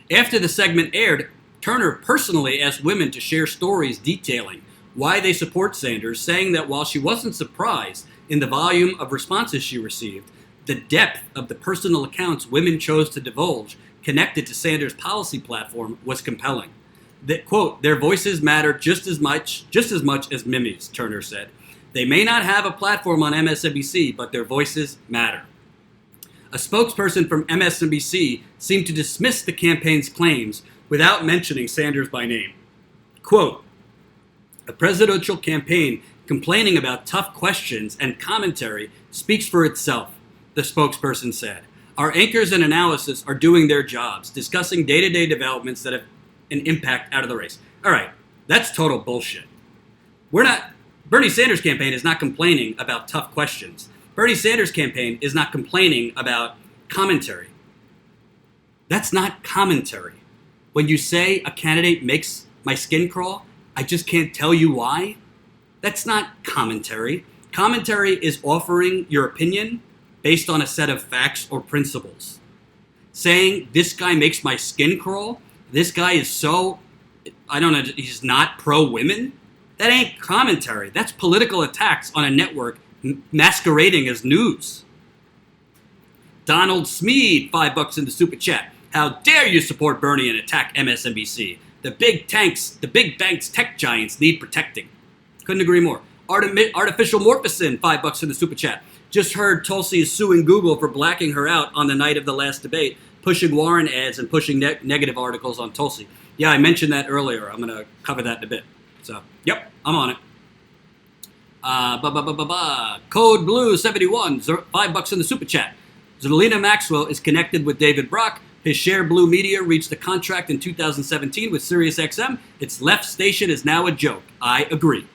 After the segment aired, Turner personally asked women to share stories detailing why they support Sanders, saying that while she wasn't surprised in the volume of responses she received, the depth of the personal accounts women chose to divulge connected to Sanders' policy platform was compelling. That, quote, their voices matter just as much as Mimi's, Turner said. They may not have a platform on MSNBC, but their voices matter. A spokesperson from MSNBC seemed to dismiss the campaign's claims without mentioning Sanders by name. Quote, a presidential campaign complaining about tough questions and commentary speaks for itself, the spokesperson said. Our anchors and analysis are doing their jobs, discussing day-to-day developments that have an impact out of the race. All right, that's total bullshit. Bernie Sanders' campaign is not complaining about tough questions. Bernie Sanders' campaign is not complaining about commentary. That's not commentary. When you say a candidate makes my skin crawl, I just can't tell you why. That's not commentary. Commentary is offering your opinion based on a set of facts or principles. Saying, this guy makes my skin crawl, this guy is so, I don't know, he's not pro-women, that ain't commentary. That's political attacks on a network masquerading as news. Donald Smead, $5 in the super chat. How dare you support Bernie and attack MSNBC? The big banks, tech giants need protecting. Couldn't agree more. Artificial Morphison, $5 in the super chat. Just heard Tulsi is suing Google for blacking her out on the night of the last debate, pushing Warren ads and pushing negative articles on Tulsi. Yeah, I mentioned that earlier. I'm going to cover that in a bit. So, yep, I'm on it. Code Blue 71, $5 in the super chat. Zelina Maxwell is connected with David Brock. His share Blue Media reached a contract in 2017 with SiriusXM. Its left station is now a joke. I agree.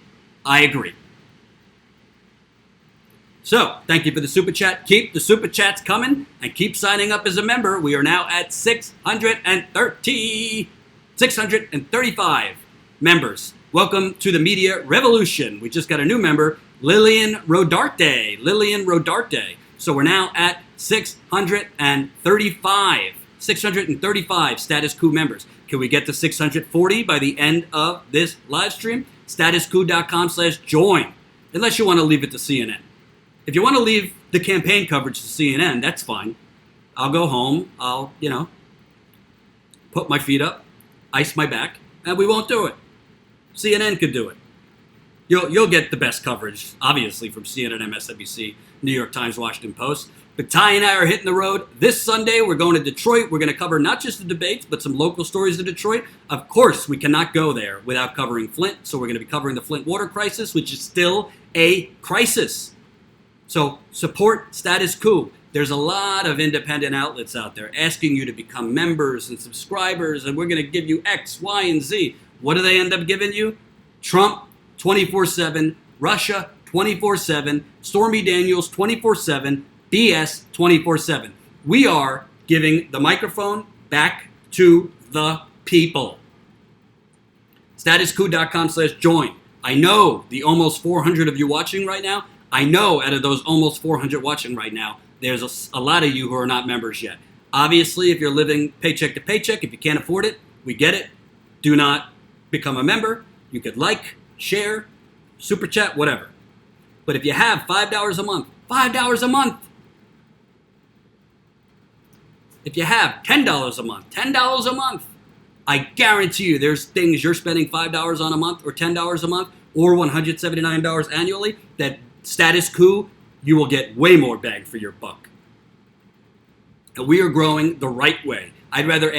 So, thank you for the super chat. Keep the super chats coming and keep signing up as a member. We are now at 635 members. Welcome to the media revolution. We just got a new member, Lillian Rodarte. So we're now at 635 Status Coup members. Can we get to 640 by the end of this live stream? statuscoup.com/join. Unless you want to leave it to CNN. If you want to leave the campaign coverage to CNN, that's fine. I'll go home. I'll, put my feet up, ice my back, and we won't do it. CNN could do it. You'll get the best coverage, obviously, from CNN, MSNBC, New York Times, Washington Post. But Ty and I are hitting the road this Sunday. We're going to Detroit. We're going to cover not just the debates, but some local stories of Detroit. Of course, we cannot go there without covering Flint. So we're going to be covering the Flint water crisis, which is still a crisis. So support Status Coup. There's a lot of independent outlets out there asking you to become members and subscribers, and we're going to give you X, Y, and Z. What do they end up giving you? Trump 24/7, Russia 24/7, Stormy Daniels 24/7, BS 24/7. We are giving the microphone back to the people. Statuscoup.com/join. I know the almost 400 of you watching right now. I know out of those almost 400 watching right now, there's a lot of you who are not members yet. Obviously, if you're living paycheck to paycheck, if you can't afford it, we get it. Do not become a member. You could like, share, super chat, whatever. But if you have $5 a month, $5 a month. If you have $10 a month, $10 a month. I guarantee you there's things you're spending $5 on a month or $10 a month or $179 annually that Status Coup, you will get way more bang for your buck. And we are growing the right way. I'd rather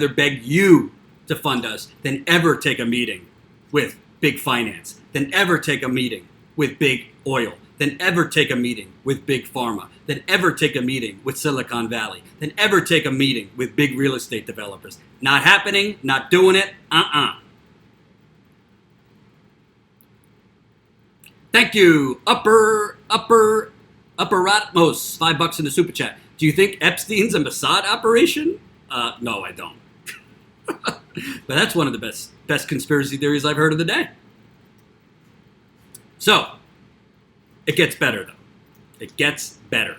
beg you to fund us than ever take a meeting with big finance, than ever take a meeting with big oil, than ever take a meeting with big pharma, than ever take a meeting with Silicon Valley, than ever take a meeting with big real estate developers. Not happening, not doing it, Thank you, Upper Ratmos, $5 in the super chat. Do you think Epstein's a Mossad operation? No, I don't. But that's one of the best conspiracy theories I've heard of the day. So, it gets better, though. It gets better.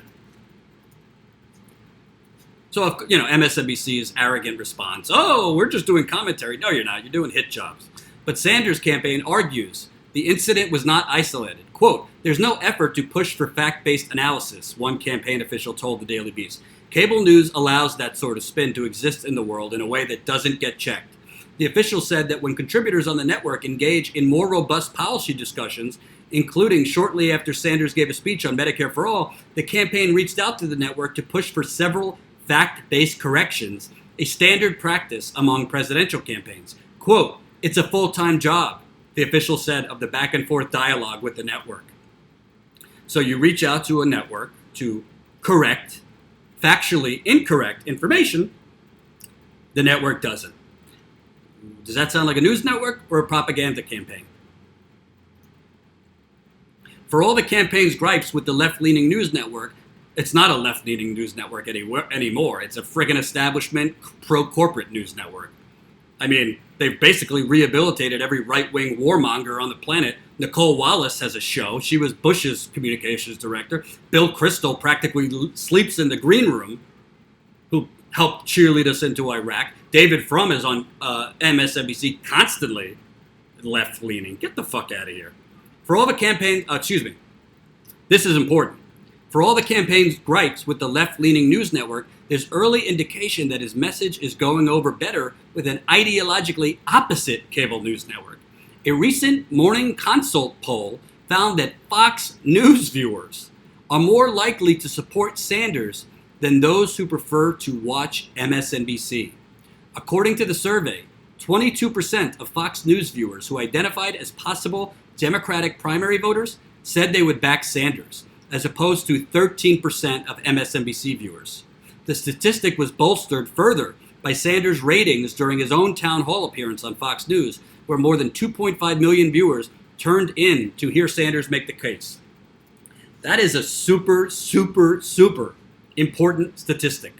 So, MSNBC's arrogant response, oh, we're just doing commentary. No, you're not. You're doing hit jobs. But Sanders' campaign argues the incident was not isolated. Quote, there's no effort to push for fact-based analysis, one campaign official told the Daily Beast. Cable news allows that sort of spin to exist in the world in a way that doesn't get checked. The official said that when contributors on the network engage in more robust policy discussions, including shortly after Sanders gave a speech on Medicare for All, the campaign reached out to the network to push for several fact-based corrections, a standard practice among presidential campaigns. Quote, it's a full-time job, the official said of the back-and-forth dialogue with the network. So you reach out to a network to correct factually incorrect information. The network doesn't. Does that sound like a news network or a propaganda campaign? For all the campaign's gripes with the left-leaning news network, it's not a left-leaning news network anymore. It's a friggin' establishment pro-corporate news network. I mean, they've basically rehabilitated every right-wing warmonger on the planet Nicole Wallace has a show. She was Bush's communications director. Bill Kristol practically sleeps in the green room, who helped cheerlead us into Iraq. David Frum is on MSNBC constantly left-leaning. Get the fuck out of here. For all the campaign, this is important. For all the campaign's gripes with the left-leaning news network, there's early indication that his message is going over better with an ideologically opposite cable news network. A recent Morning Consult poll found that Fox News viewers are more likely to support Sanders than those who prefer to watch MSNBC. According to the survey, 22% of Fox News viewers who identified as possible Democratic primary voters said they would back Sanders, as opposed to 13% of MSNBC viewers. The statistic was bolstered further by Sanders' ratings during his own town hall appearance on Fox News, where more than 2.5 million viewers turned in to hear Sanders make the case. That is a super, super, super important statistic.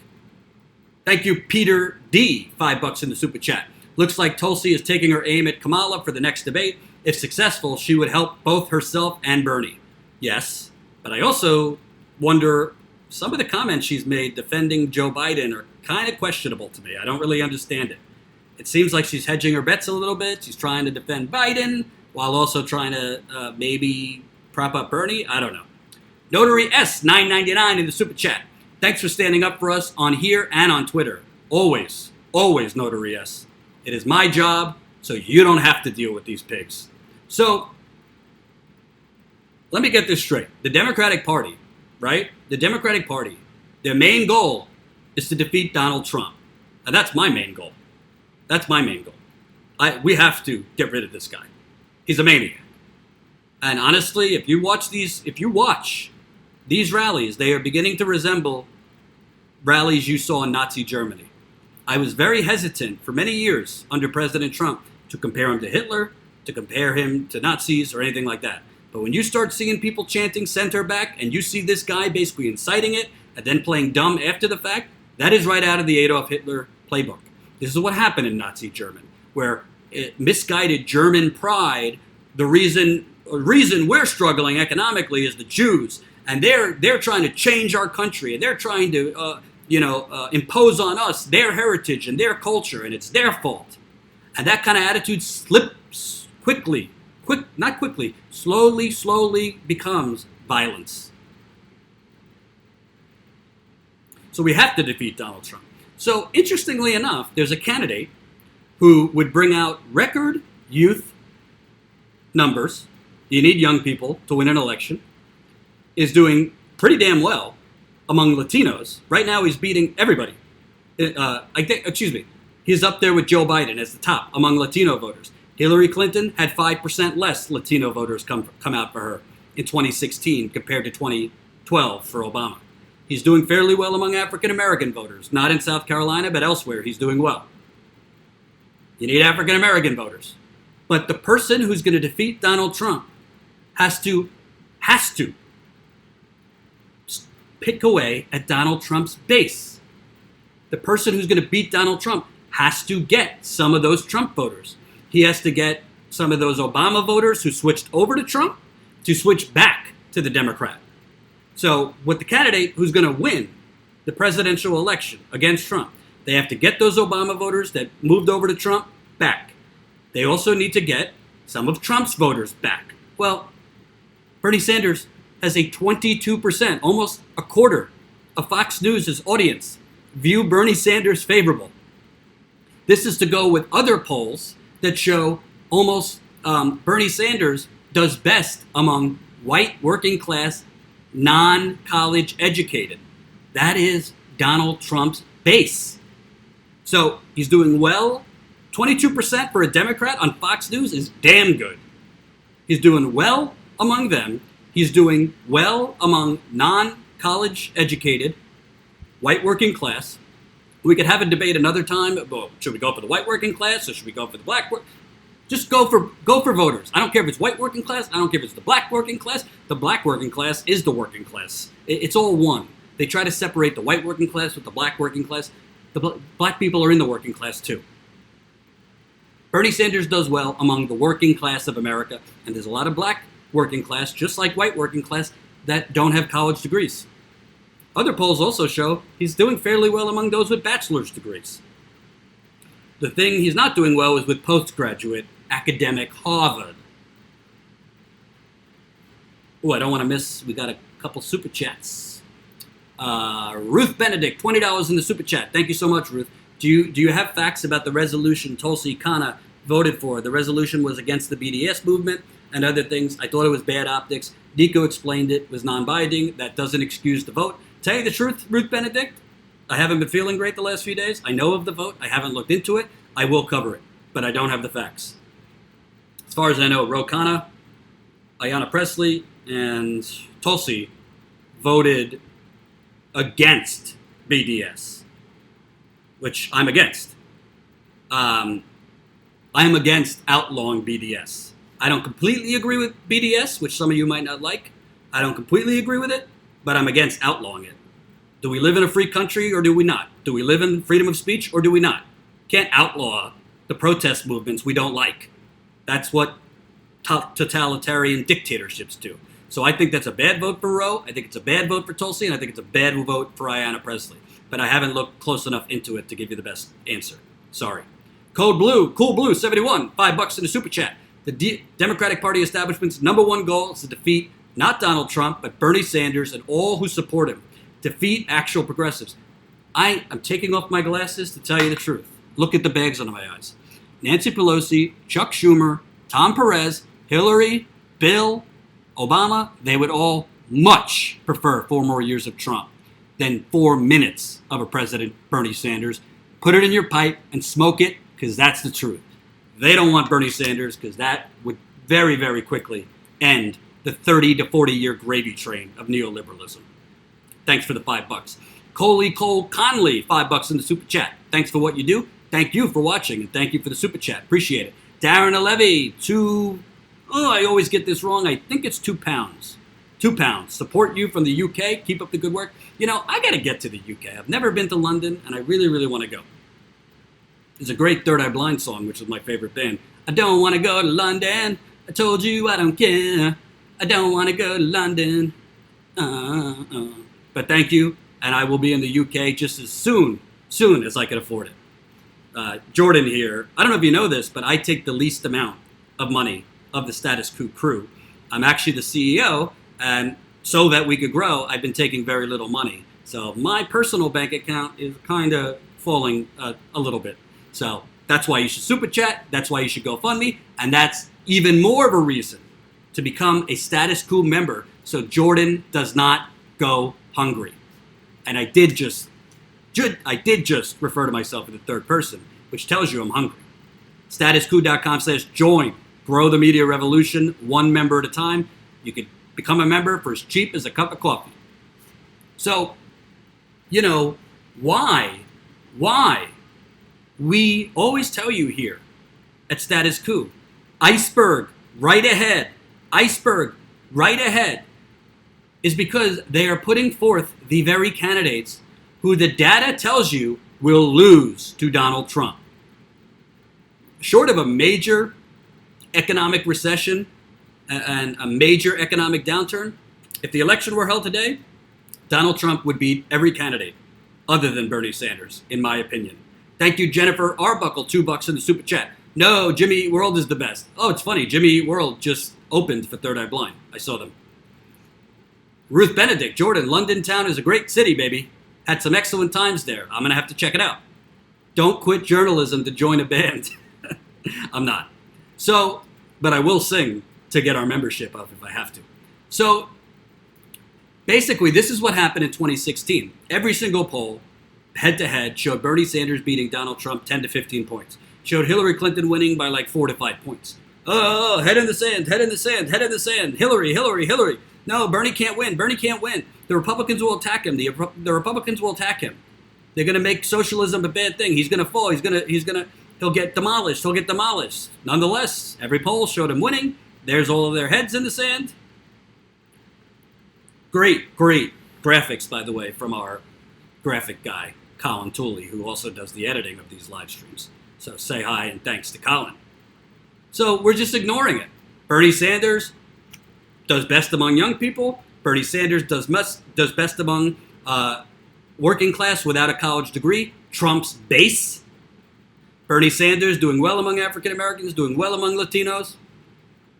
Thank you, Peter D. $5 in the super chat. Looks like Tulsi is taking her aim at Kamala for the next debate. If successful, she would help both herself and Bernie. Yes, but I also wonder, some of the comments she's made defending Joe Biden are kind of questionable to me. I don't really understand it. It seems like she's hedging her bets a little bit. She's trying to defend Biden while also trying to maybe prop up Bernie. I don't know. Notary S, $9.99 in the super chat. Thanks for standing up for us on here and on Twitter. Always, always, Notary S. It is my job, so you don't have to deal with these pigs. So, let me get this straight. The Democratic Party, right? The Democratic Party, their main goal is to defeat Donald Trump. And that's my main goal. That's my main goal. We have to get rid of this guy. He's a maniac. And honestly, if you watch these rallies, they are beginning to resemble rallies you saw in Nazi Germany. I was very hesitant for many years under President Trump to compare him to Hitler, to compare him to Nazis or anything like that. But when you start seeing people chanting center back and you see this guy basically inciting it and then playing dumb after the fact, that is right out of the Adolf Hitler playbook. This is what happened in Nazi Germany, where misguided German pride, the reason we're struggling economically is the Jews, and they're trying to change our country, and they're trying to impose on us their heritage and their culture, and it's their fault. And that kind of attitude slips slowly becomes violence. So we have to defeat Donald Trump. So interestingly enough, there's a candidate who would bring out record youth numbers. You need young people to win an election. Is doing pretty damn well among Latinos. Right now he's beating everybody. He's up there with Joe Biden as the top among Latino voters. Hillary Clinton had 5% less Latino voters come out for her in 2016 compared to 2012 for Obama. He's doing fairly well among African-American voters. Not in South Carolina, but elsewhere he's doing well. You need African-American voters. But the person who's going to defeat Donald Trump has to pick away at Donald Trump's base. The person who's going to beat Donald Trump has to get some of those Trump voters. He has to get some of those Obama voters who switched over to Trump to switch back to the Democrat. So with the candidate who's going to win the presidential election against Trump, they have to get those Obama voters that moved over to Trump back. They also need to get some of Trump's voters back. Well, Bernie Sanders has a 22%, almost a quarter of Fox News' audience view Bernie Sanders favorable. This is to go with other polls that show almost Bernie Sanders does best among white, working class, non-college educated. That is Donald Trump's base. So he's doing well. 22% for a Democrat on Fox News is damn good. He's doing well among them. He's doing well among non-college educated, white working class. We could have a debate another time. Well, should we go for the white working class or should we go for the black work? Just go for voters. I don't care if it's white working class. I don't care if it's the black working class. The black working class is the working class. It's all one. They try to separate the white working class with the black working class. The black people are in the working class too. Bernie Sanders does well among the working class of America, and there's a lot of black working class, just like white working class, that don't have college degrees. Other polls also show he's doing fairly well among those with bachelor's degrees. The thing he's not doing well is with postgraduate academic Harvard. Oh, I don't want to miss. We got a couple super chats. Ruth Benedict, $20 in the super chat. Thank you so much, Ruth. Do you have facts about the resolution Tulsi Khanna voted for? The resolution was against the BDS movement and other things. I thought it was bad optics. Nico explained it was non-binding. That doesn't excuse the vote. Tell you the truth, Ruth Benedict, I haven't been feeling great the last few days. I know of the vote. I haven't looked into it. I will cover it, but I don't have the facts. As far as I know, Ro Khanna, Ayanna Pressley, and Tulsi voted against BDS, which I'm against. I am against outlawing BDS. I don't completely agree with BDS, which some of you might not like. I don't completely agree with it, but I'm against outlawing it. Do we live in a free country or do we not? Do we live in freedom of speech or do we not? Can't outlaw the protest movements we don't like. That's what totalitarian dictatorships do. So I think that's a bad vote for Roe. I think it's a bad vote for Tulsi, and I think it's a bad vote for Ayanna Pressley. But I haven't looked close enough into it to give you the best answer. Sorry. Code Blue, Cool Blue 71, $5 in the super chat. The Democratic Party establishment's number one goal is to defeat not Donald Trump, but Bernie Sanders and all who support him. Defeat actual progressives. I am taking off my glasses to tell you the truth. Look at the bags under my eyes. Nancy Pelosi, Chuck Schumer, Tom Perez, Hillary, Bill, Obama, they would all much prefer 4 more years of Trump than 4 minutes of a President Bernie Sanders. Put it in your pipe and smoke it, because that's the truth. They don't want Bernie Sanders because that would very, very quickly end the 30 to 40 year gravy train of neoliberalism. Thanks for the $5. Cole Conley, $5 in the super chat. Thanks for what you do. Thank you for watching, and thank you for the super chat. Appreciate it. Darren Levy, I always get this wrong. I think it's £2. £2. Support you from the UK. Keep up the good work. You know, I got to get to the UK. I've never been to London, and I really, really want to go. There's a great Third Eye Blind song, which is my favorite band. I don't want to go to London. I told you I don't care. I don't want to go to London. But thank you, and I will be in the UK just as soon as I can afford it. Jordan here. I don't know if you know this, but I take the least amount of money of the Status Quo crew. I'm actually the CEO, and so that we could grow, I've been taking very little money. So my personal bank account is kind of falling a little bit. So that's why you should super chat. That's why you should GoFundMe. And that's even more of a reason to become a Status Quo member so Jordan does not go hungry. And I did just refer to myself in the third person, which tells you I'm hungry. Statusquo.com/join. Grow the media revolution 1 member at a time. You could become a member for as cheap as a cup of coffee. So, you know, why? We always tell you here at Status Quo, iceberg right ahead, is because they are putting forth the very candidates who the data tells you will lose to Donald Trump. Short of a major economic recession and a major economic downturn, if the election were held today, Donald Trump would beat every candidate other than Bernie Sanders, in my opinion. Thank you, Jennifer Arbuckle, $2 in the super chat. No, Jimmy Eat World is the best. Oh, it's funny. Jimmy Eat World just opened for Third Eye Blind. I saw them. Ruth Benedict, Jordan, London town is a great city, baby. Had some excellent times there. I'm going to have to check it out. Don't quit journalism to join a band. I'm not. So, but I will sing to get our membership up if I have to. So, basically, this is what happened in 2016. Every single poll, head-to-head, showed Bernie Sanders beating Donald Trump 10 to 15 points. Showed Hillary Clinton winning by like 4 to 5 points. Oh, head in the sand, head in the sand, head in the sand. Hillary. No, Bernie can't win. The Republicans will attack him. The Republicans will attack him. They're going to make socialism a bad thing. He's going to fall. He'll get demolished. Nonetheless, every poll showed him winning. There's all of their heads in the sand. Great graphics, by the way, from our graphic guy, Colin Tooley, who also does the editing of these live streams. So say hi and thanks to Colin. So we're just ignoring it. Bernie Sanders does best among young people. Bernie Sanders does best among working class without a college degree. Trump's base. Bernie Sanders doing well among African Americans, doing well among Latinos,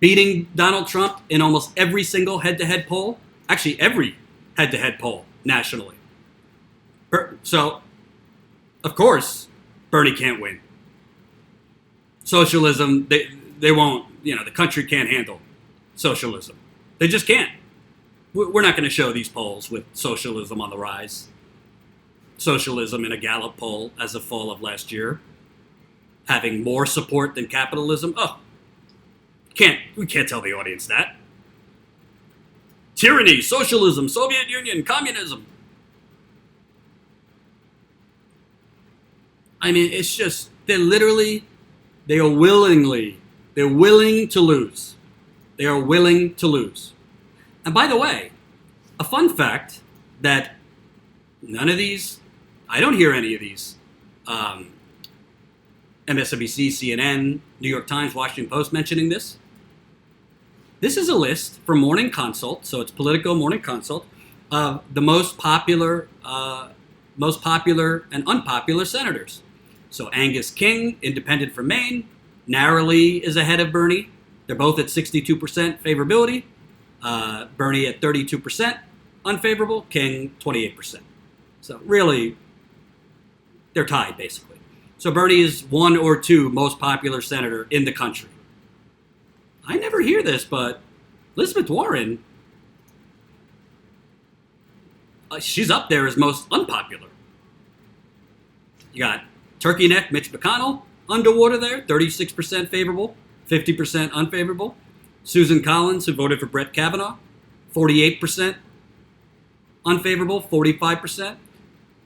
beating Donald Trump in almost every single head-to-head poll. Actually, every head-to-head poll nationally. So, of course, Bernie can't win. Socialism, they won't, the country can't handle socialism. They just can't. We're not going to show these polls with socialism on the rise. Socialism in a Gallup poll as of fall of last year, having more support than capitalism. Oh, we can't tell the audience that. Tyranny, socialism, Soviet Union, communism. I mean, it's just, they're willing to lose. They are willing to lose. And by the way, a fun fact that I don't hear any of these MSNBC, CNN, New York Times, Washington Post mentioning this. This is a list for Morning Consult, so it's Politico Morning Consult, of the most popular and unpopular senators. So Angus King, independent from Maine, narrowly is ahead of Bernie. They're both at 62% favorability. Bernie at 32% unfavorable, King 28%. So really, they're tied, basically. So Bernie is one or two most popular senator in the country. I never hear this, but Elizabeth Warren, she's up there as most unpopular. You got Turkey Neck Mitch McConnell underwater there, 36% favorable, 50% unfavorable. Susan Collins, who voted for Brett Kavanaugh, 48% unfavorable, 45%.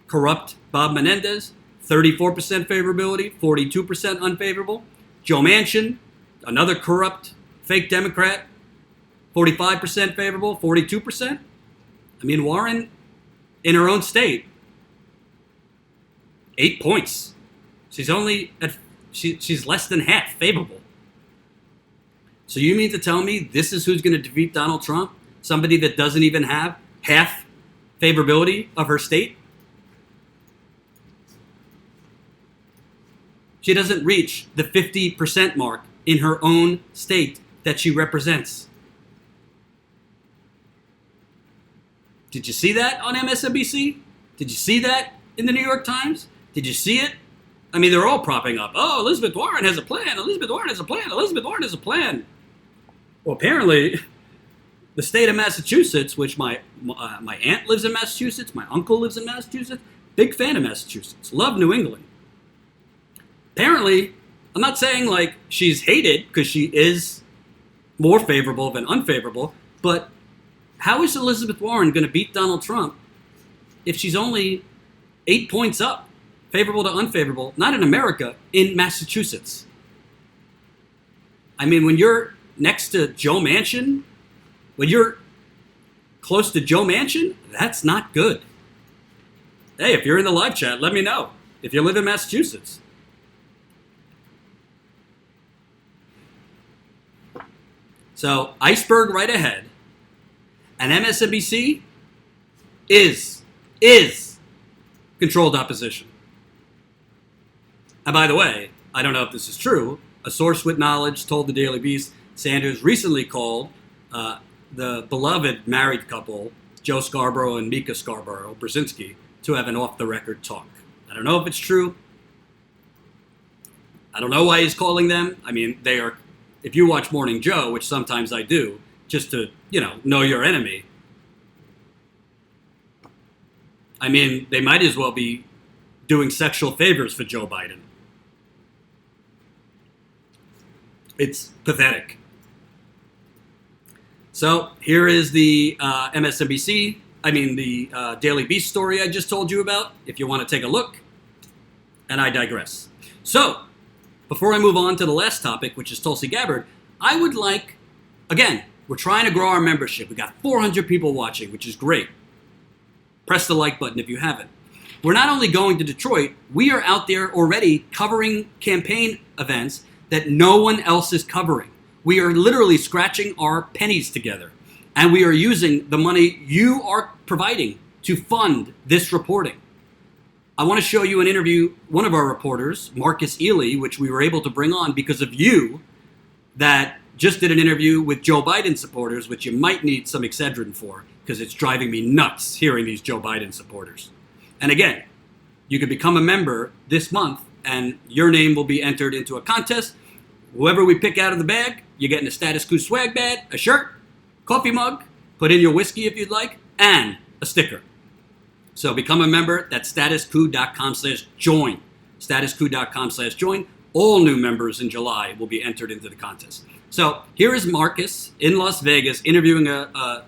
Corrupt Bob Menendez, 34% favorability, 42% unfavorable. Joe Manchin, another corrupt fake Democrat, 45% favorable, 42%. I mean, Warren, in her own state, 8 points. She's less than half favorable. So you mean to tell me this is who's going to defeat Donald Trump? Somebody that doesn't even have half favorability of her state? She doesn't reach the 50% mark in her own state that she represents. Did you see that on MSNBC? Did you see that in the New York Times? Did you see it? I mean, they're all propping up. Oh, Elizabeth Warren has a plan. Elizabeth Warren has a plan. Elizabeth Warren has a plan. Well, apparently, the state of Massachusetts, which my aunt lives in Massachusetts, my uncle lives in Massachusetts, big fan of Massachusetts, love New England. Apparently, I'm not saying like she's hated because she is more favorable than unfavorable, but how is Elizabeth Warren going to beat Donald Trump if she's only 8 points up, favorable to unfavorable, not in America, in Massachusetts? I mean, when you're next to Joe Manchin, when you're close to Joe Manchin, that's not good. Hey, if you're in the live chat, let me know if you live in Massachusetts. So, iceberg right ahead. And MSNBC is controlled opposition. And by the way, I don't know if this is true. A source with knowledge told the Daily Beast Sanders recently called the beloved married couple, Joe Scarborough and Mika Scarborough, Brzezinski, to have an off-the-record talk. I don't know if it's true. I don't know why he's calling them. I mean, they are, if you watch Morning Joe, which sometimes I do, just to, know your enemy. I mean, they might as well be doing sexual favors for Joe Biden. It's pathetic. So here is the the Daily Beast story I just told you about, if you want to take a look. And I digress. So, before I move on to the last topic, which is Tulsi Gabbard, I would like, again, we're trying to grow our membership. We got 400 people watching, which is great. Press the like button if you haven't. We're not only going to Detroit, we are out there already covering campaign events that no one else is covering. We are literally scratching our pennies together, and we are using the money you are providing to fund this reporting. I want to show you an interview, one of our reporters, Marcus Ely, which we were able to bring on because of you, that just did an interview with Joe Biden supporters, which you might need some Excedrin for, because it's driving me nuts hearing these Joe Biden supporters. And again, you can become a member this month, and your name will be entered into a contest. Whoever we pick out of the bag, you're getting a Status Quo swag bag, a shirt, coffee mug, put in your whiskey if you'd like, and a sticker. So become a member. That's statusquo.com/join. Statusquo.com/join. All new members in July will be entered into the contest. So here is Marcus in Las Vegas interviewing a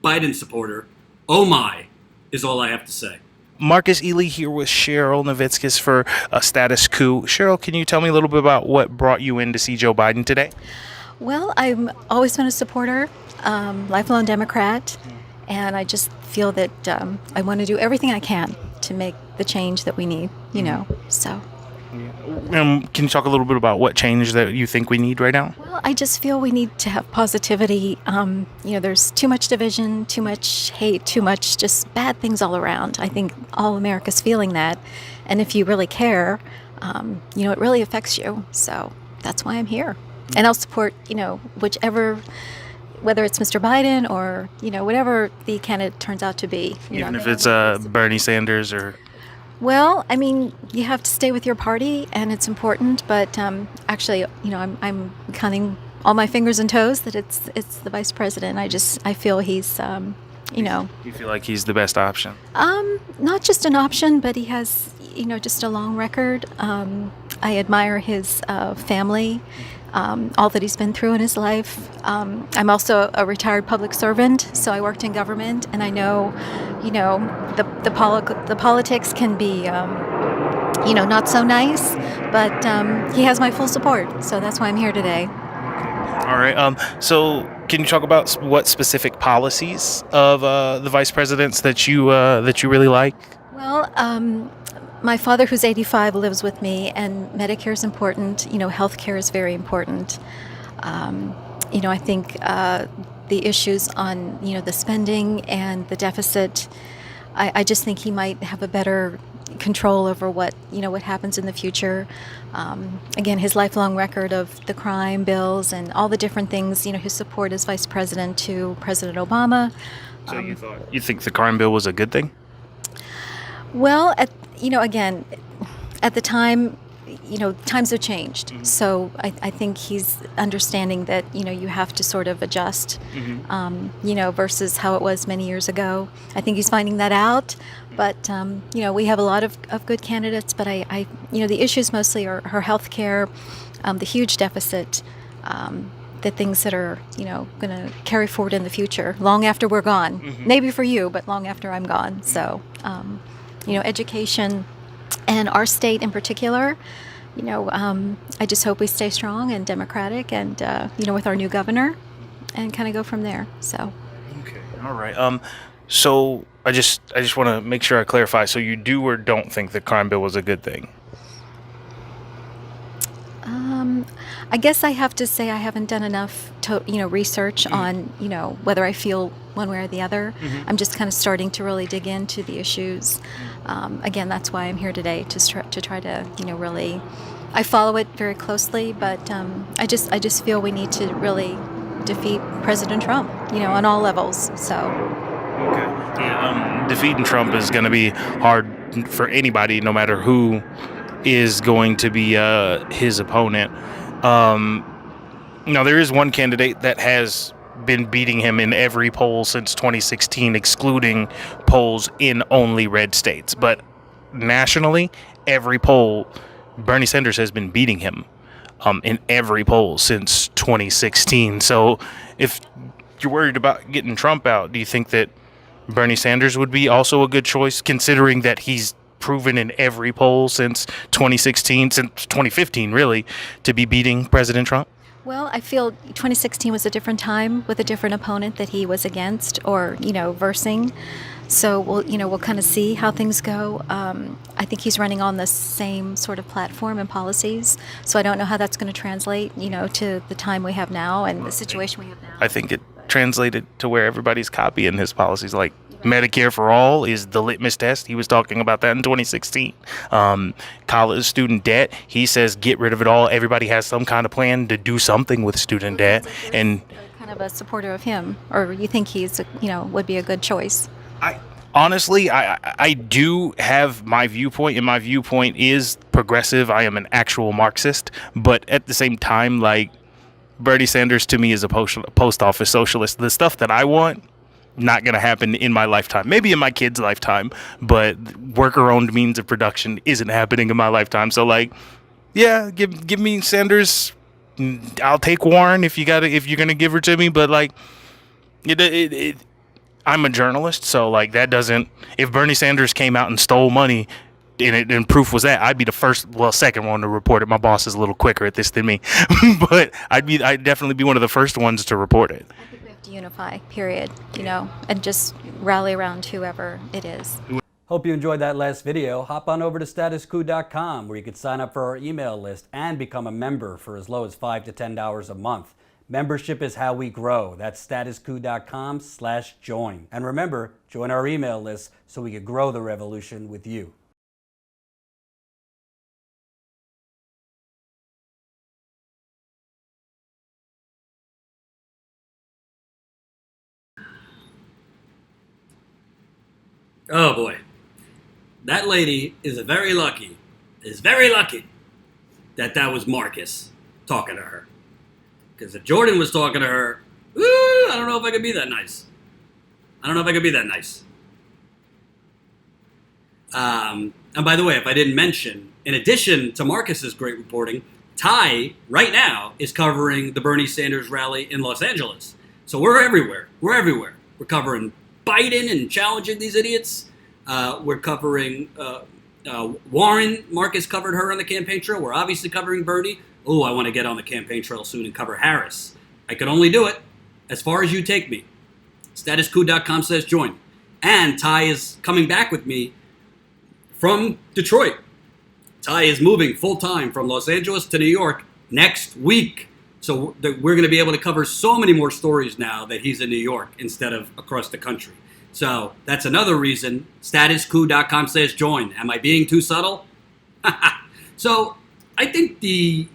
Biden supporter. Oh my, is all I have to say. Marcus Ely here with Cheryl Novitskis for Status Quo. Cheryl, can you tell me a little bit about what brought you in to see Joe Biden today? Well, I've always been a supporter, lifelong Democrat, and I just feel that I want to do everything I can to make the change that we need, so. Can you talk a little bit about what change that you think we need right now? Well, I just feel we need to have positivity. There's too much division, too much hate, too much just bad things all around. I think all America's feeling that. And if you really care, it really affects you. So that's why I'm here. And I'll support, whichever, whether it's Mr. Biden or, whatever the candidate turns out to be. Even if it's Bernie Sanders or... Well, I mean, you have to stay with your party, and it's important. But actually, I'm counting all my fingers and toes that it's the vice president. I feel he's, You feel like he's the best option? Not just an option, but he has, just a long record. I admire his family, all that he's been through in his life. I'm also a retired public servant, so I worked in government, and I know, the politics can be, not so nice, but he has my full support, so that's why I'm here today. All right. So can you talk about what specific policies of the vice president's that you really like? Well, my father, who's 85, lives with me, and Medicare is important. Health care is very important. I think the issues on, the spending and the deficit, I just think he might have a better control over what happens in the future. Again, his lifelong record of the crime bills and all the different things, his support as vice president to President Obama. So you think the crime bill was a good thing? Well, again, at the time, times have changed. Mm-hmm. So I think he's understanding that, you have to sort of adjust, versus how it was many years ago. I think he's finding that out. But, we have a lot of good candidates, but I the issues mostly are her health care, the huge deficit, the things that are, going to carry forward in the future, long after we're gone. Mm-hmm. Maybe for you, but long after I'm gone. So, education and our state in particular, I just hope we stay strong and democratic and, with our new governor and kind of go from there. So. Okay. All right. So I just want to make sure I clarify. So you do or don't think the crime bill was a good thing? I guess I have to say I haven't done enough research on, whether I feel one way or the other. Mm-hmm. I'm just kind of starting to really dig into the issues. Again, that's why I'm here today, to try to, really, I follow it very closely, but I just feel we need to really defeat President Trump, on all levels. So. Okay. Yeah, defeating Trump is going to be hard for anybody, no matter who is going to be his opponent. There is one candidate that has been beating him in every poll since 2016, excluding polls in only red states. But nationally, every poll, Bernie Sanders has been beating him in every poll since 2016. So if you're worried about getting Trump out, do you think that Bernie Sanders would be also a good choice, considering that he's proven in every poll since 2016, since 2015, really, to be beating President Trump? Well, I feel 2016 was a different time with a different opponent that he was against or, versing. So we'll kind of see how things go. I think he's running on the same sort of platform and policies. So I don't know how that's going to translate, to the time we have now and the situation we have now. I think it translated to where everybody's copying his policies. Like Medicare for all is the litmus test. He was talking about that in 2016. College student debt, he says get rid of it all. Everybody has some kind of plan to do something with student debt. And kind of a supporter of him, or you think he's would be a good choice? I do have my viewpoint, and my viewpoint is progressive. I am an actual Marxist, but at the same time, like, Bernie Sanders to me is a post office socialist. The stuff that I want, not going to happen in my lifetime. Maybe in my kid's lifetime, but worker-owned means of production isn't happening in my lifetime. So, like, yeah, give me Sanders. I'll take Warren if you're gonna give her to me. But like, I'm a journalist, so like that doesn't. If Bernie Sanders came out and stole money, and proof was that, I'd be the second one to report it. My boss is a little quicker at this than me, but I'd definitely be one of the first ones to report it. I think we have to unify, period, and just rally around whoever it is. Hope you enjoyed that last video. Hop on over to statusquo.com where you can sign up for our email list and become a member for as low as $5 to $10 a month. Membership is how we grow. That's statusquo.com/join. And remember, join our email list so we can grow the revolution with you. Oh boy. That lady is very lucky that was Marcus talking to her. Because if Jordan was talking to her, I don't know if I could be that nice. And by the way, if I didn't mention, in addition to Marcus's great reporting, Ty, right now, is covering the Bernie Sanders rally in Los Angeles. So we're everywhere. We're covering Biden and challenging these idiots. We're covering Warren. Marcus covered her on the campaign trail. We're obviously covering Bernie. Oh, I want to get on the campaign trail soon and cover Harris. I can only do it as far as you take me. Statusquo.com/join. And Ty is coming back with me from Detroit. Ty is moving full-time from Los Angeles to New York next week. So we're going to be able to cover so many more stories now that he's in New York instead of across the country. So that's another reason. Statusquo.com/join. Am I being too subtle? So I think the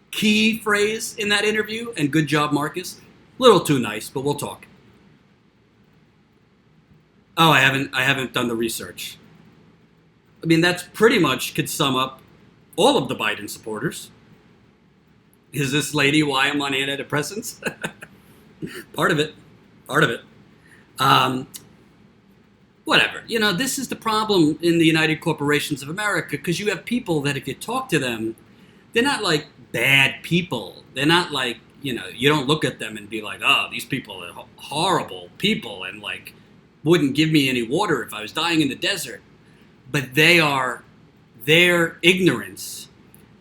key phrase in that interview, and good job, Marcus, a little too nice, but we'll talk. Oh, I haven't done the research. I mean, that's pretty much could sum up all of the Biden supporters. Is this lady why I'm on antidepressants? Part of it. Whatever. This is the problem in the United Corporations of America, because you have people that if you talk to them, they're not like bad people. They're not like, you don't look at them and be like, oh, these people are horrible people and like wouldn't give me any water if I was dying in the desert. But their ignorance,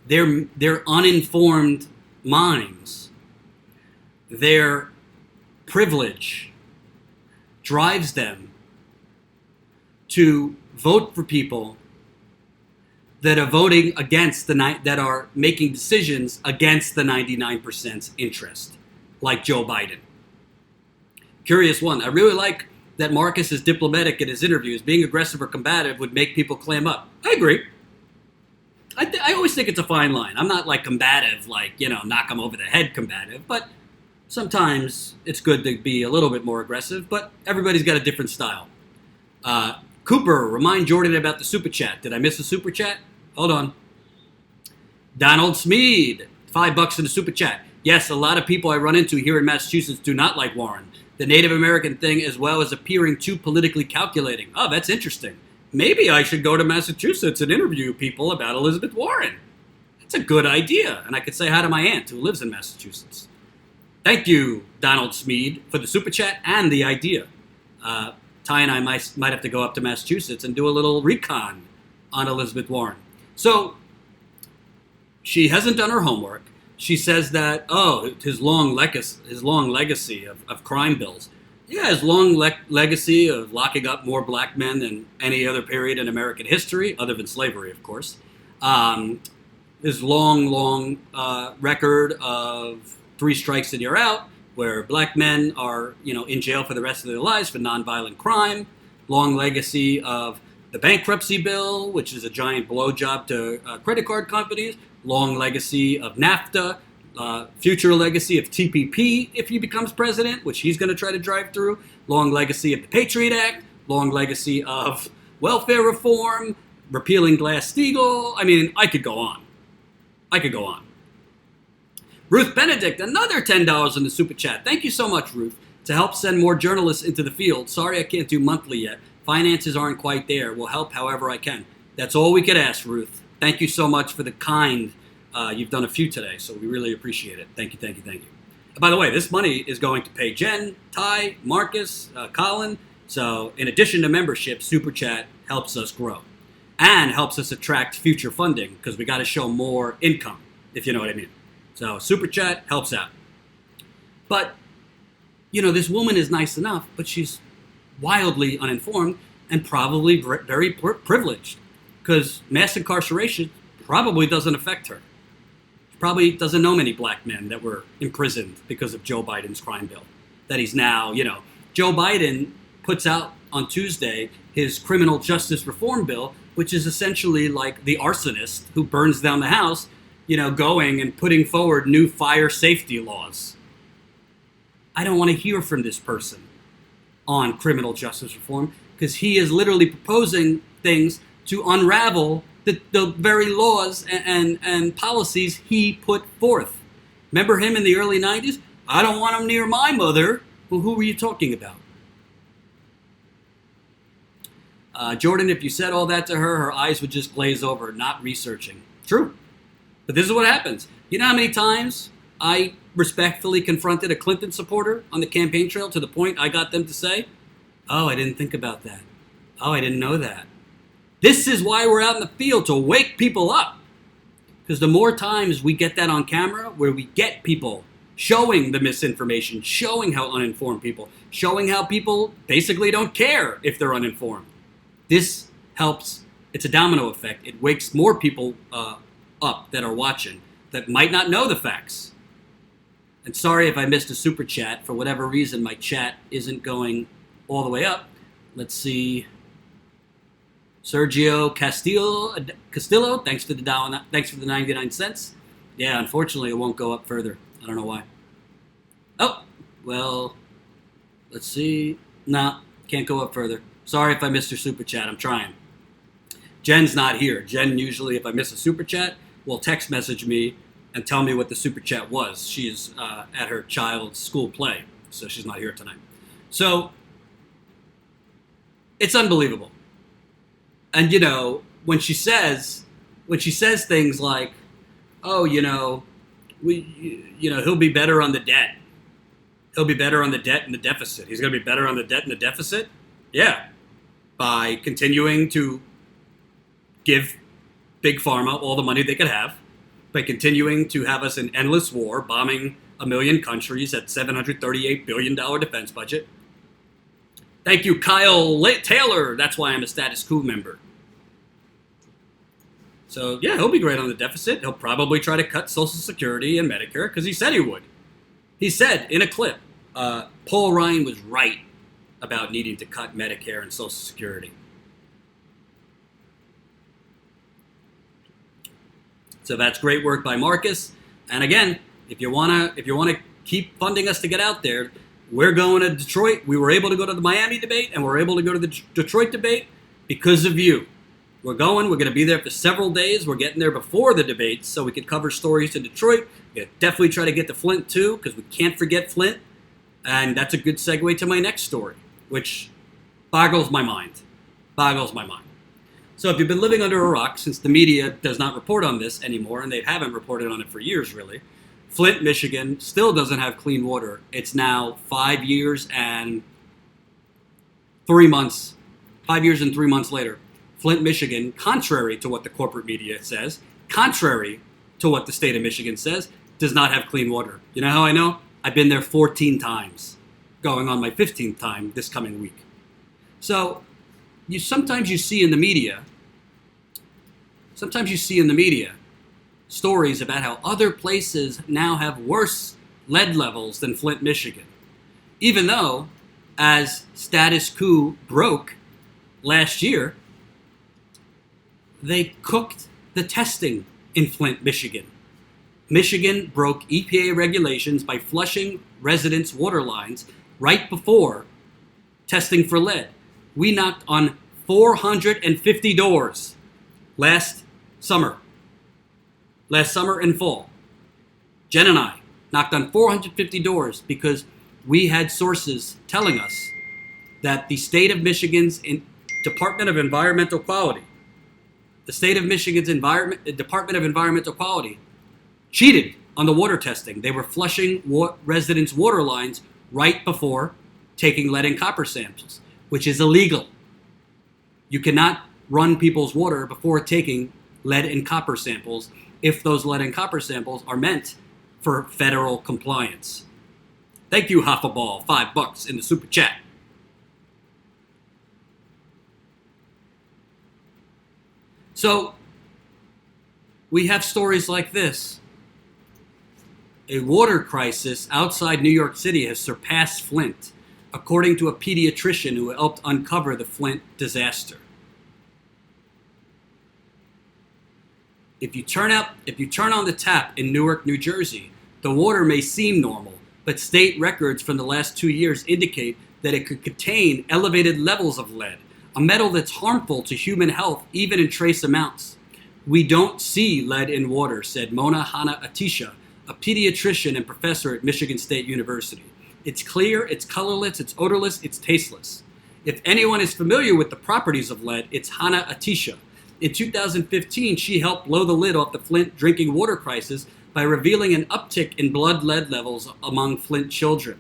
their uninformed minds, their privilege drives them to vote for people that are voting against that are making decisions against the 99% interest, like Joe Biden. Curious one. I really like that Marcus is diplomatic in his interviews. Being aggressive or combative would make people clam up. I agree. I always think it's a fine line. I'm not like combative, like, knock them over the head combative, but sometimes it's good to be a little bit more aggressive, but everybody's got a different style. Cooper, remind Jordan about the super chat. Did I miss a super chat? Hold on. Donald Smead, $5 in the super chat. Yes, a lot of people I run into here in Massachusetts do not like Warren. The Native American thing, as well as appearing too politically calculating. Oh, that's interesting. Maybe I should go to Massachusetts and interview people about Elizabeth Warren. That's a good idea. And I could say hi to my aunt who lives in Massachusetts. Thank you, Donald Smead, for the super chat and the idea. Ty and I might have to go up to Massachusetts and do a little recon on Elizabeth Warren. So she hasn't done her homework. She says that, his long legacy of crime bills. Yeah, his long legacy of locking up more black men than any other period in American history, other than slavery, of course. His long record of 3 strikes and you're out, where black men are, in jail for the rest of their lives for nonviolent crime. Long legacy of the bankruptcy bill, which is a giant blowjob to credit card companies. Long legacy of NAFTA. Future legacy of TPP if he becomes president, which he's going to try to drive through. Long legacy of the Patriot Act. Long legacy of welfare reform. Repealing Glass-Steagall. I mean, I could go on. Ruth Benedict, another $10 in the Super Chat. Thank you so much, Ruth, to help send more journalists into the field. Sorry I can't do monthly yet. Finances aren't quite there. Will help however I can. That's all we could ask, Ruth. Thank you so much for the kind. You've done a few today, so we really appreciate it. Thank you. By the way, this money is going to pay Jen, Ty, Marcus, Colin. So in addition to membership, Super Chat helps us grow and helps us attract future funding because we got to show more income, if you know what I mean. So Super Chat helps out. But, this woman is nice enough, but she's wildly uninformed and probably very privileged because mass incarceration probably doesn't affect her. She probably doesn't know many black men that were imprisoned because of Joe Biden's crime bill. That he's now, Joe Biden puts out on Tuesday his criminal justice reform bill, which is essentially like the arsonist who burns down the house, going and putting forward new fire safety laws. I don't want to hear from this person on criminal justice reform because he is literally proposing things to unravel the very laws and policies he put forth. Remember him in the early 90s? I don't want him near my mother. Well, who were you talking about? Jordan, if you said all that to her, her eyes would just glaze over, not researching. True. But this is what happens. You know how many times I respectfully confronted a Clinton supporter on the campaign trail to the point I got them to say, oh, I didn't think about that. Oh, I didn't know that. This is why we're out in the field, to wake people up. Because the more times we get that on camera, where we get people showing the misinformation, showing how uninformed people, showing how people basically don't care if they're uninformed. This helps. It's a domino effect. It wakes more people up that are watching that might not know the facts. And sorry if I missed a super chat. For whatever reason, my chat isn't going all the way up. Let's see. Sergio Castillo, thanks for the 99 cents. Yeah, unfortunately, it won't go up further. I don't know why. Oh, well, let's see. Nah, can't go up further. Sorry if I missed your super chat. I'm trying. Jen's not here. Jen usually, if I miss a super chat, will text message me and tell me what the super chat was. She's at her child's school play, so she's not here tonight. So it's unbelievable. And when she says things like, "Oh, he'll be better on the debt. He'll be better on the debt and the deficit. He's going to be better on the debt and the deficit." Yeah, by continuing to give Big Pharma all the money they could have, by continuing to have us in endless war, bombing 1 million countries at $738 billion defense budget. Thank you, Kyle Taylor. That's why I'm a Status Quo member. So, yeah, he'll be great on the deficit. He'll probably try to cut Social Security and Medicare because he said he would. He said in a clip, Paul Ryan was right about needing to cut Medicare and Social Security. So that's great work by Marcus. And again, if you wanna keep funding us to get out there, we're going to Detroit. We were able to go to the Miami debate, and we're able to go to the Detroit debate because of you. We're going to be there for several days. We're getting there before the debates so we can cover stories to Detroit. We're gonna definitely try to get to Flint too, because we can't forget Flint. And that's a good segue to my next story, which boggles my mind. So if you've been living under a rock, since the media does not report on this anymore, and they haven't reported on it for years really, Flint, Michigan still doesn't have clean water. It's now 5 years and 3 months. 5 years and 3 months later, Flint, Michigan, contrary to what the corporate media says, contrary to what the state of Michigan says, does not have clean water. You know how I know? I've been there 14 times. going on my 15th time this coming week. So sometimes you see in the media stories about how other places now have worse lead levels than Flint, Michigan. Even though, as status quo broke last year, they cooked the testing in Flint, Michigan. Michigan broke EPA regulations by flushing residents' water lines right before testing for lead. We knocked on 450 doors last summer and fall. Jen and I knocked on 450 doors because we had sources telling us that the state of Michigan's Department of Environmental Quality, Department of Environmental Quality cheated on the water testing. They were flushing residents' water lines right before taking lead and copper samples, which is illegal. You cannot run people's water before taking lead and copper samples if those lead and copper samples are meant for federal compliance. Thank you, Hoffaball, $5 in the super chat. So, we have stories like this. A water crisis outside New York City has surpassed Flint, according to a pediatrician who helped uncover the Flint disaster. If you turn on the tap in Newark, New Jersey, the water may seem normal, but state records from the last 2 years indicate that it could contain elevated levels of lead, a metal that's harmful to human health even in trace amounts. We don't see lead in water, said Mona Hanna-Attisha, a pediatrician and professor at Michigan State University. It's clear, it's colorless, it's odorless, it's tasteless. If anyone is familiar with the properties of lead, it's Hanna-Attisha. In 2015, she helped blow the lid off the Flint drinking water crisis by revealing an uptick in blood lead levels among Flint children.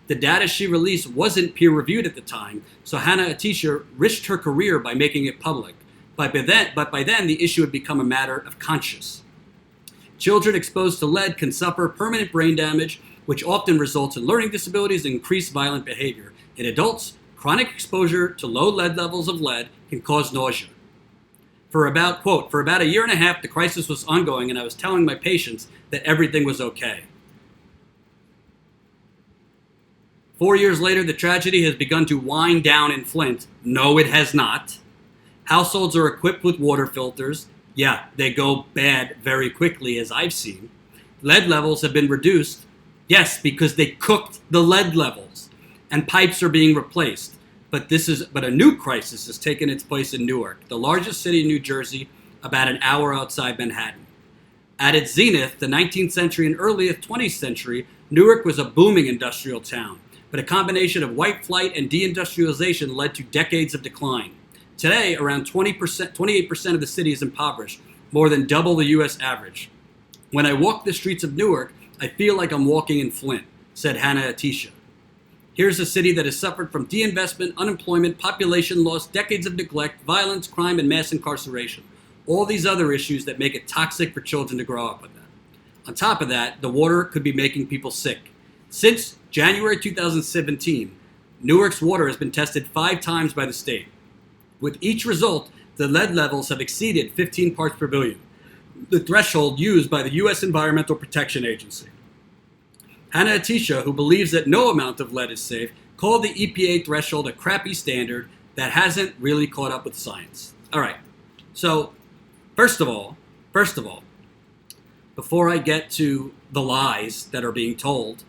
The data she released wasn't peer-reviewed at the time, so Hanna-Attisha risked her career by making it public. But by then, the issue had become a matter of conscience. Children exposed to lead can suffer permanent brain damage, which often results in learning disabilities and increased violent behavior. In adults, chronic exposure to low lead levels of lead can cause nausea. For about a year and a half, the crisis was ongoing, and I was telling my patients that everything was okay. 4 years later, the tragedy has begun to wind down in Flint. No, it has not. Households are equipped with water filters. Yeah, they go bad very quickly, as I've seen. Lead levels have been reduced. Yes, because they cooked the lead levels, and pipes are being replaced. But a new crisis has taken its place in Newark, the largest city in New Jersey, about an hour outside Manhattan. At its zenith, the 19th century and early 20th century, Newark was a booming industrial town, but a combination of white flight and deindustrialization led to decades of decline. Today, around 28% of the city is impoverished, more than double the U.S. average. When I walk the streets of Newark, I feel like I'm walking in Flint, said Hanna-Attisha. Here's a city that has suffered from deinvestment, unemployment, population loss, decades of neglect, violence, crime, and mass incarceration. All these other issues that make it toxic for children to grow up with that. On top of that, the water could be making people sick. Since January 2017, Newark's water has been tested 5 times by the state. With each result, the lead levels have exceeded 15 parts per billion, the threshold used by the U.S. Environmental Protection Agency. Hanna-Attisha, who believes that no amount of lead is safe, called the EPA threshold a crappy standard that hasn't really caught up with science. All right, so first of all, before I get to the lies that are being told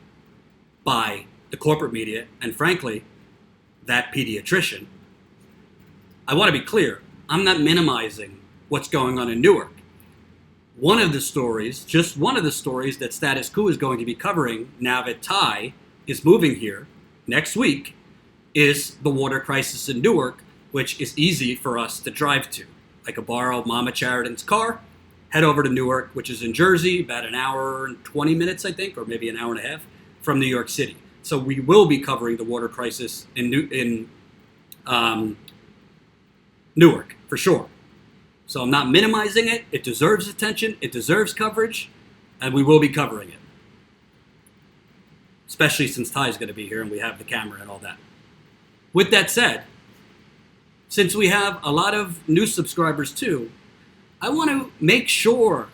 by the corporate media, and frankly, that pediatrician, I want to be clear. I'm not minimizing what's going on in Newark. One of the stories that Status Quo is going to be covering now that Ty is moving here next week is the water crisis in Newark, which is easy for us to drive to. I could borrow Mama Chariton's car, head over to Newark, which is in Jersey, about an hour and 20 minutes, I think, or maybe an hour and a half from New York City. So we will be covering the water crisis in Newark, for sure. So I'm not minimizing it. It deserves attention. It deserves coverage. And we will be covering it. especially since Ty's going to be here and we have the camera and all that. With that said, since we have a lot of new subscribers too, I want to make sure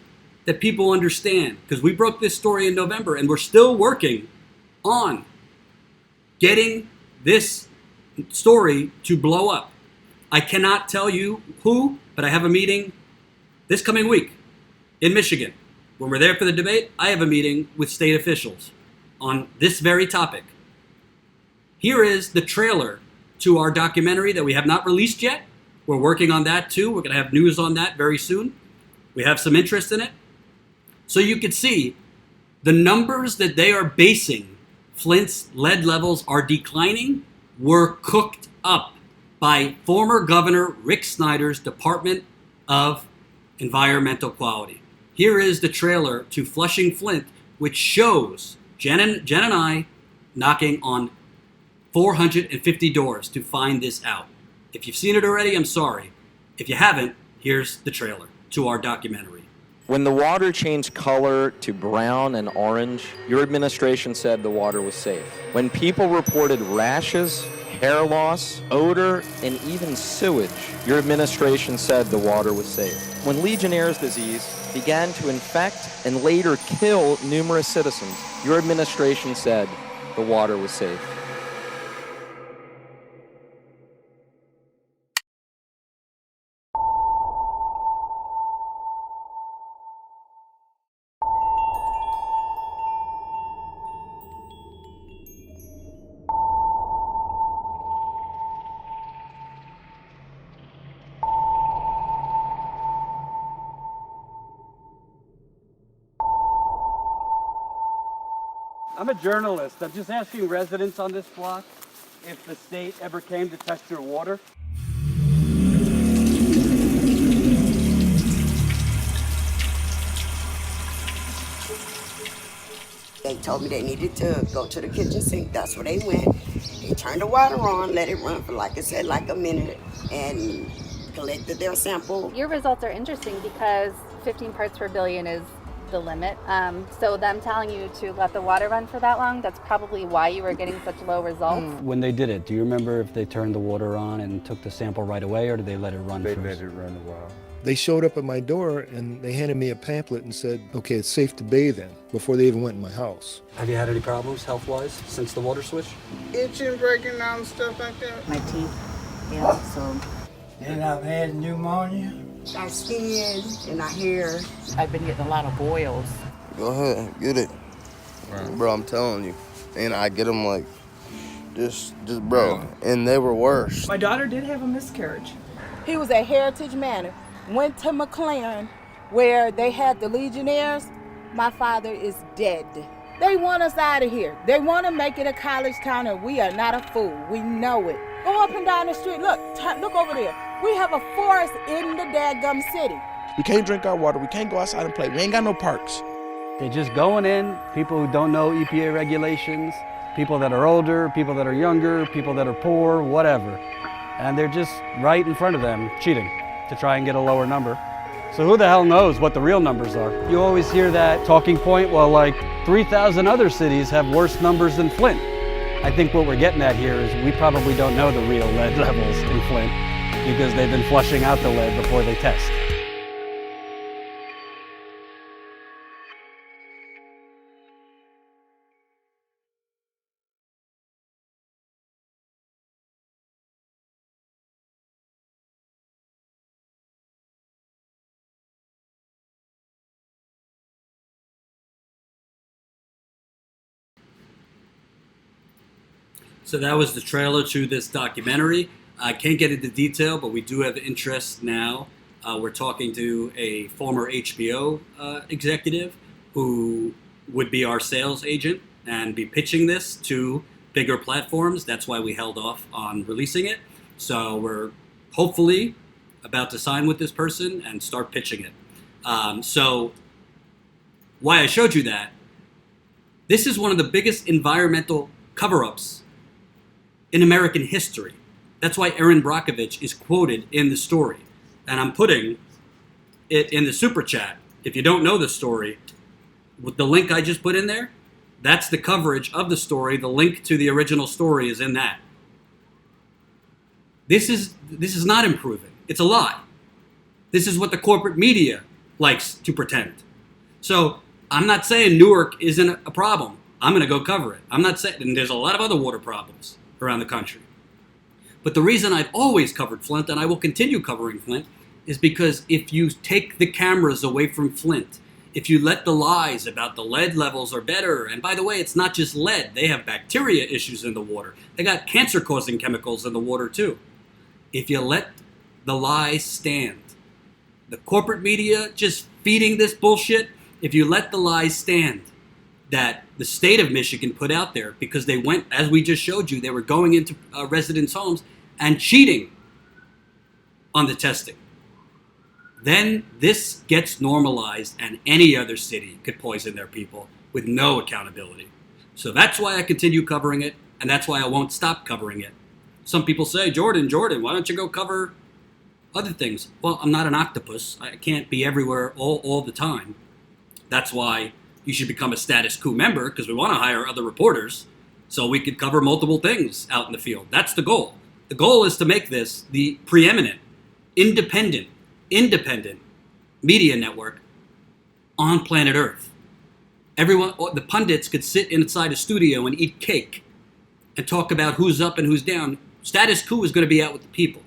that people understand, because we broke this story in November and we're still working on getting this story to blow up. I cannot tell you who, but I have a meeting this coming week in Michigan. When we're there for the debate, I have a meeting with state officials on this very topic. Here is the trailer to our documentary that we have not released yet. We're working on that too. We're going to have news on that very soon. We have some interest in it. So you can see the numbers that they are basing Flint's lead levels are declining were cooked up by former Governor Rick Snyder's Department of Environmental Quality. Here is the trailer to Flushing Flint, which shows Jen and I knocking on 450 doors to find this out. If you've seen it already, I'm sorry. If you haven't, here's the trailer to our documentary. When the water changed color to brown and orange, your administration said the water was safe. When people reported rashes, hair loss, odor, and even sewage, your administration said the water was safe. When Legionnaire's disease began to infect and later kill numerous citizens, your administration said the water was safe. I'm a journalist. I'm just asking residents on this block if the state ever came to test your water. They told me they needed to go to the kitchen sink. That's where they went. They turned the water on, let it run for, like I said, like a minute, and collected their sample. Your results are interesting because 15 parts per billion is the limit. So them telling you to let the water run for that long, that's probably why you were getting such low results. When they did it, do you remember if they turned the water on and took the sample right away, or did they let it run first? They let it run a while. They showed up at my door and they handed me a pamphlet and said, okay, it's safe to bathe in, before they even went in my house. Have you had any problems health-wise since the water switch? Itching, breaking down, stuff like that. My teeth, yeah, so. And I've had pneumonia. Our skin and our hair. I've been getting a lot of boils. Go ahead, get it. Right. Bro, I'm telling you. And I get them like, just bro. And they were worse. My daughter did have a miscarriage. He was at Heritage Manor, went to McLaren, where they had the Legionnaires. My father is dead. They want us out of here. They want to make it a college town, and we are not a fool. We know it. Go up and down the street. Look over there. We have a forest in the dadgum city. We can't drink our water. We can't go outside and play. We ain't got no parks. They're just going in, people who don't know EPA regulations, people that are older, people that are younger, people that are poor, whatever. And they're just right in front of them, cheating to try and get a lower number. So who the hell knows what the real numbers are? You always hear that talking point, well, like 3,000 other cities have worse numbers than Flint. I think what we're getting at here is we probably don't know the real lead levels in Flint because they've been flushing out the lead before they test. So that was the trailer to this documentary. I can't get into detail, but we do have interest now. We're talking to a former HBO executive who would be our sales agent and be pitching this to bigger platforms. That's why we held off on releasing it. So we're hopefully about to sign with this person and start pitching it. So why I showed you that, this is one of the biggest environmental cover-ups in American history. That's why Erin Brockovich is quoted in the story. And I'm putting it in the super chat. If you don't know the story, with the link I just put in there, That's the coverage of the story. The link to the original story is in that. This is not improving. It's a lie. This is what the corporate media likes to pretend. So I'm not saying Newark isn't a problem. I'm going to go cover it. I'm not saying, and there's a lot of other water problems around the country. But the reason I've always covered Flint, and I will continue covering Flint, is because if you take the cameras away from Flint, if you let the lies about the lead levels are better, and by the way, it's not just lead. They have bacteria issues in the water. They got cancer-causing chemicals in the water too. If you let the lies stand, the corporate media just feeding this bullshit, if you let the lies stand that the state of Michigan put out there, because they went, as we just showed you, they were going into residents' homes and cheating on the testing, then this gets normalized and any other city could poison their people with no accountability. So that's why I continue covering it, and that's why I won't stop covering it. Some people say, Jordan, why don't you go cover other things? Well, I'm not an octopus. I can't be everywhere all the time. That's why you should become a Status Quo member, because we want to hire other reporters so we could cover multiple things out in the field. That's the goal. The goal is to make this the preeminent, independent media network on planet Earth. Everyone, the pundits could sit inside a studio and eat cake and talk about who's up and who's down. Status Quo is going to be out with the people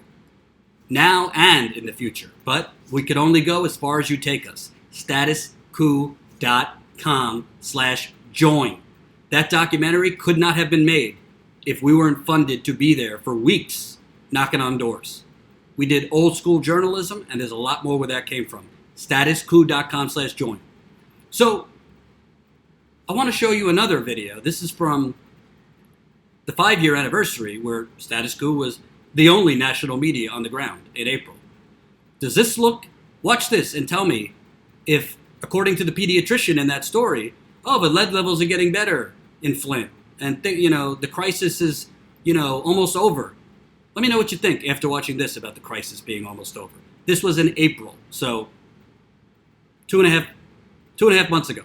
now and in the future. But we could only go as far as you take us. statusquo.com/join. That documentary could not have been made if we weren't funded to be there for weeks knocking on doors. We did old school journalism, and there's a lot more where that came from. statusquo.com/join. So I want to show you another video. This is from the 5-year anniversary where Status Quo was the only national media on the ground in April. Does this look, watch this and tell me if, according to the pediatrician in that story, oh, the lead levels are getting better in Flint, and the crisis is, almost over. Let me know what you think after watching this about the crisis being almost over. This was in April, so two and a half months ago.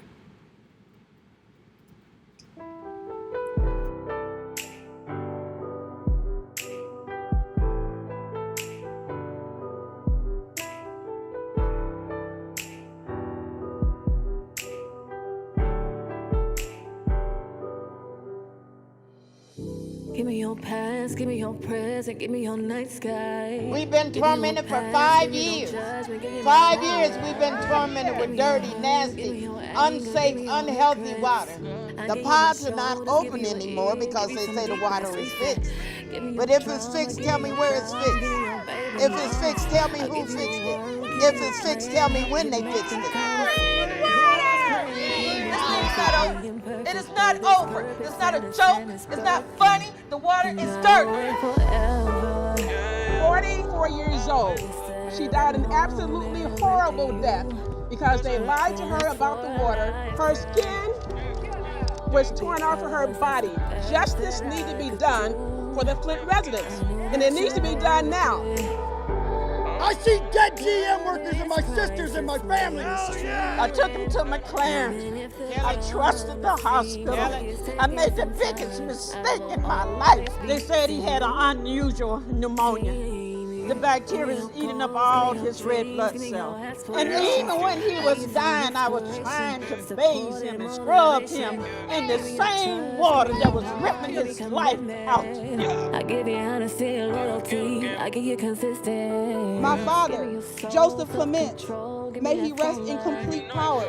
Give me your past, give me your present, give me your night sky. We've been tormented for 5 years. 5 years we've been tormented with dirty, nasty, unsafe, unhealthy water. The ponds are not open anymore because they say the water is fixed. But if it's fixed, tell me where it's fixed. If it's fixed, tell me who fixed it. If it's fixed, tell me when they fixed it. It is not over. It's not a joke. It's not funny. The water is dirty. 44 years old. She died an absolutely horrible death because they lied to her about the water. Her skin was torn off of her body. Justice needs to be done for the Flint residents, and it needs to be done now. I see dead GM workers and my sisters and my family. I took him to McLaren. I trusted the hospital. I made the biggest mistake in my life. They said he had an unusual pneumonia. The bacteria is eating up all his red blood cells. And even when he was dying, I was trying to bathe him and scrub him in the same water that was ripping his life out. I give you honesty and loyalty. I give you consistent. My father, Joseph Clement, may he rest in complete power,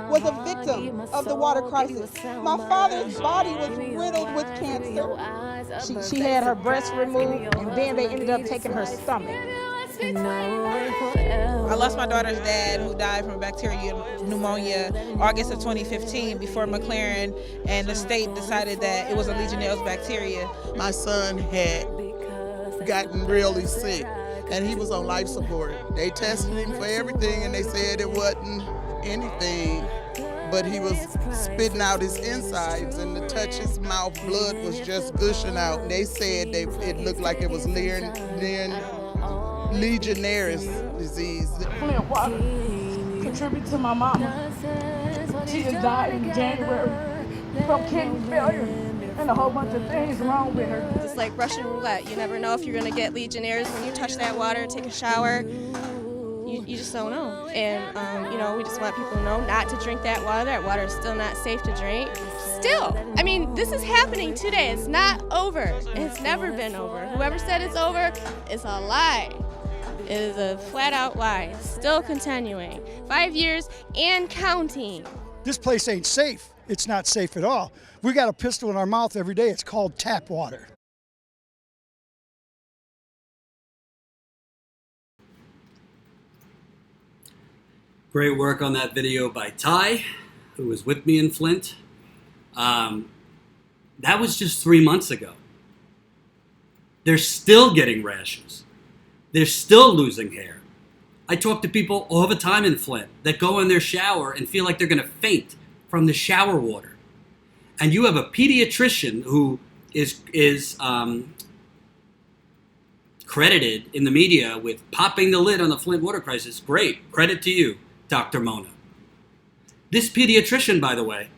was a victim of the water crisis. My father's body was riddled with cancer. She had her breast removed, and then they ended up taking her stomach. I lost my daughter's dad, who died from bacterial pneumonia August of 2015 before McLaren and the state decided that it was a Legionnaires bacteria. My son had gotten really sick and he was on life support. They tested him for everything and they said it wasn't anything, but he was spitting out his insides, and to touch his mouth, blood was just gushing out. They said it looked like it was Legionnaires disease. Flint water contributed to my mama. She just died in January from kidney failure and a whole bunch of things wrong with her. It's like Russian roulette. You never know if you're going to get Legionnaires when you touch that water, take a shower. You just don't know. And, we just want people to know not to drink that water. That water is still not safe to drink. Still, I mean, this is happening today. It's not over. It's never been over. Whoever said it's over, it's a lie. It is a flat-out lie. Still continuing. 5 years and counting. This place ain't safe. It's not safe at all. We got a pistol in our mouth every day. It's called tap water. Great work on that video by Ty, who was with me in Flint. That was just 3 months ago. They're still getting rashes. They're still losing hair. I talk to people all the time in Flint that go in their shower and feel like they're going to faint from the shower water. And you have a pediatrician who is credited in the media with popping the lid on the Flint water crisis. Great. Credit to you, Dr. Mona. This pediatrician, by the way,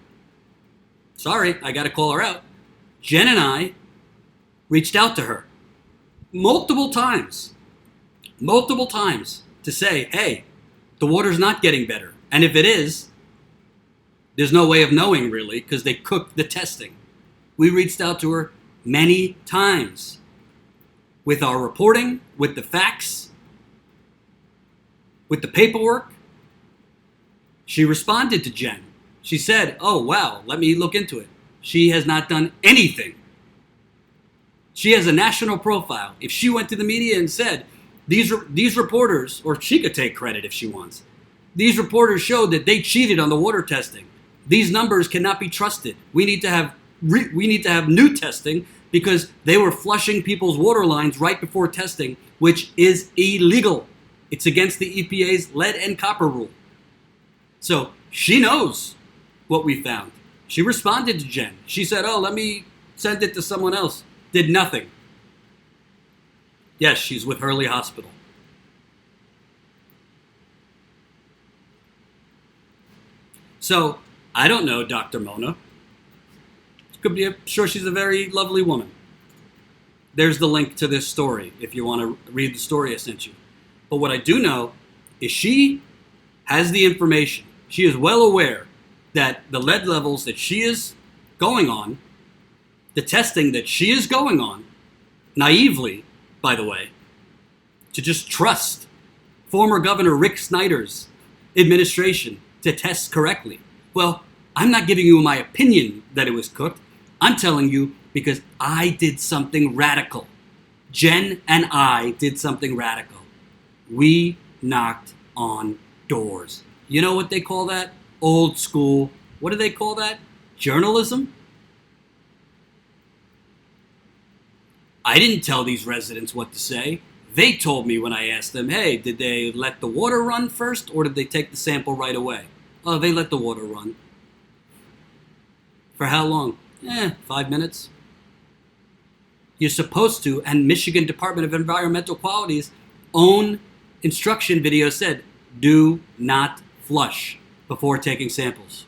sorry, I got to call her out. Jen and I reached out to her multiple times to say, hey, the water's not getting better. And if it is, there's no way of knowing really because they cooked the testing. We reached out to her many times with our reporting, with the facts, with the paperwork. She responded to Jen. She said, oh, wow, let me look into it. She has not done anything. She has a national profile. If she went to the media and said, these reporters, or she could take credit if she wants, these reporters showed that they cheated on the water testing. These numbers cannot be trusted. We need to have new testing because they were flushing people's water lines right before testing, which is illegal. It's against the EPA's lead and copper rule. So she knows what we found. She responded to Jen. She said, oh, let me send it to someone else. Did nothing. Yes, she's with Hurley Hospital. So, I don't know Dr. Mona. I'm sure she's a very lovely woman. There's the link to this story if you want to read the story I sent you. But what I do know is she has the information. She is well aware that the lead levels that she is going on, the testing that she is going on, naively, by the way, to just trust former Governor Rick Snyder's administration to test correctly. Well, I'm not giving you my opinion that it was cooked. I'm telling you because I did something radical. Jen and I did something radical. We knocked on doors. You know what they call that? Old school. What do they call that? Journalism? I didn't tell these residents what to say. They told me when I asked them, hey, did they let the water run first or did they take the sample right away? Oh, they let the water run. For how long? 5 minutes. You're supposed to, and Michigan Department of Environmental Quality's own instruction video said, do not flush before taking samples.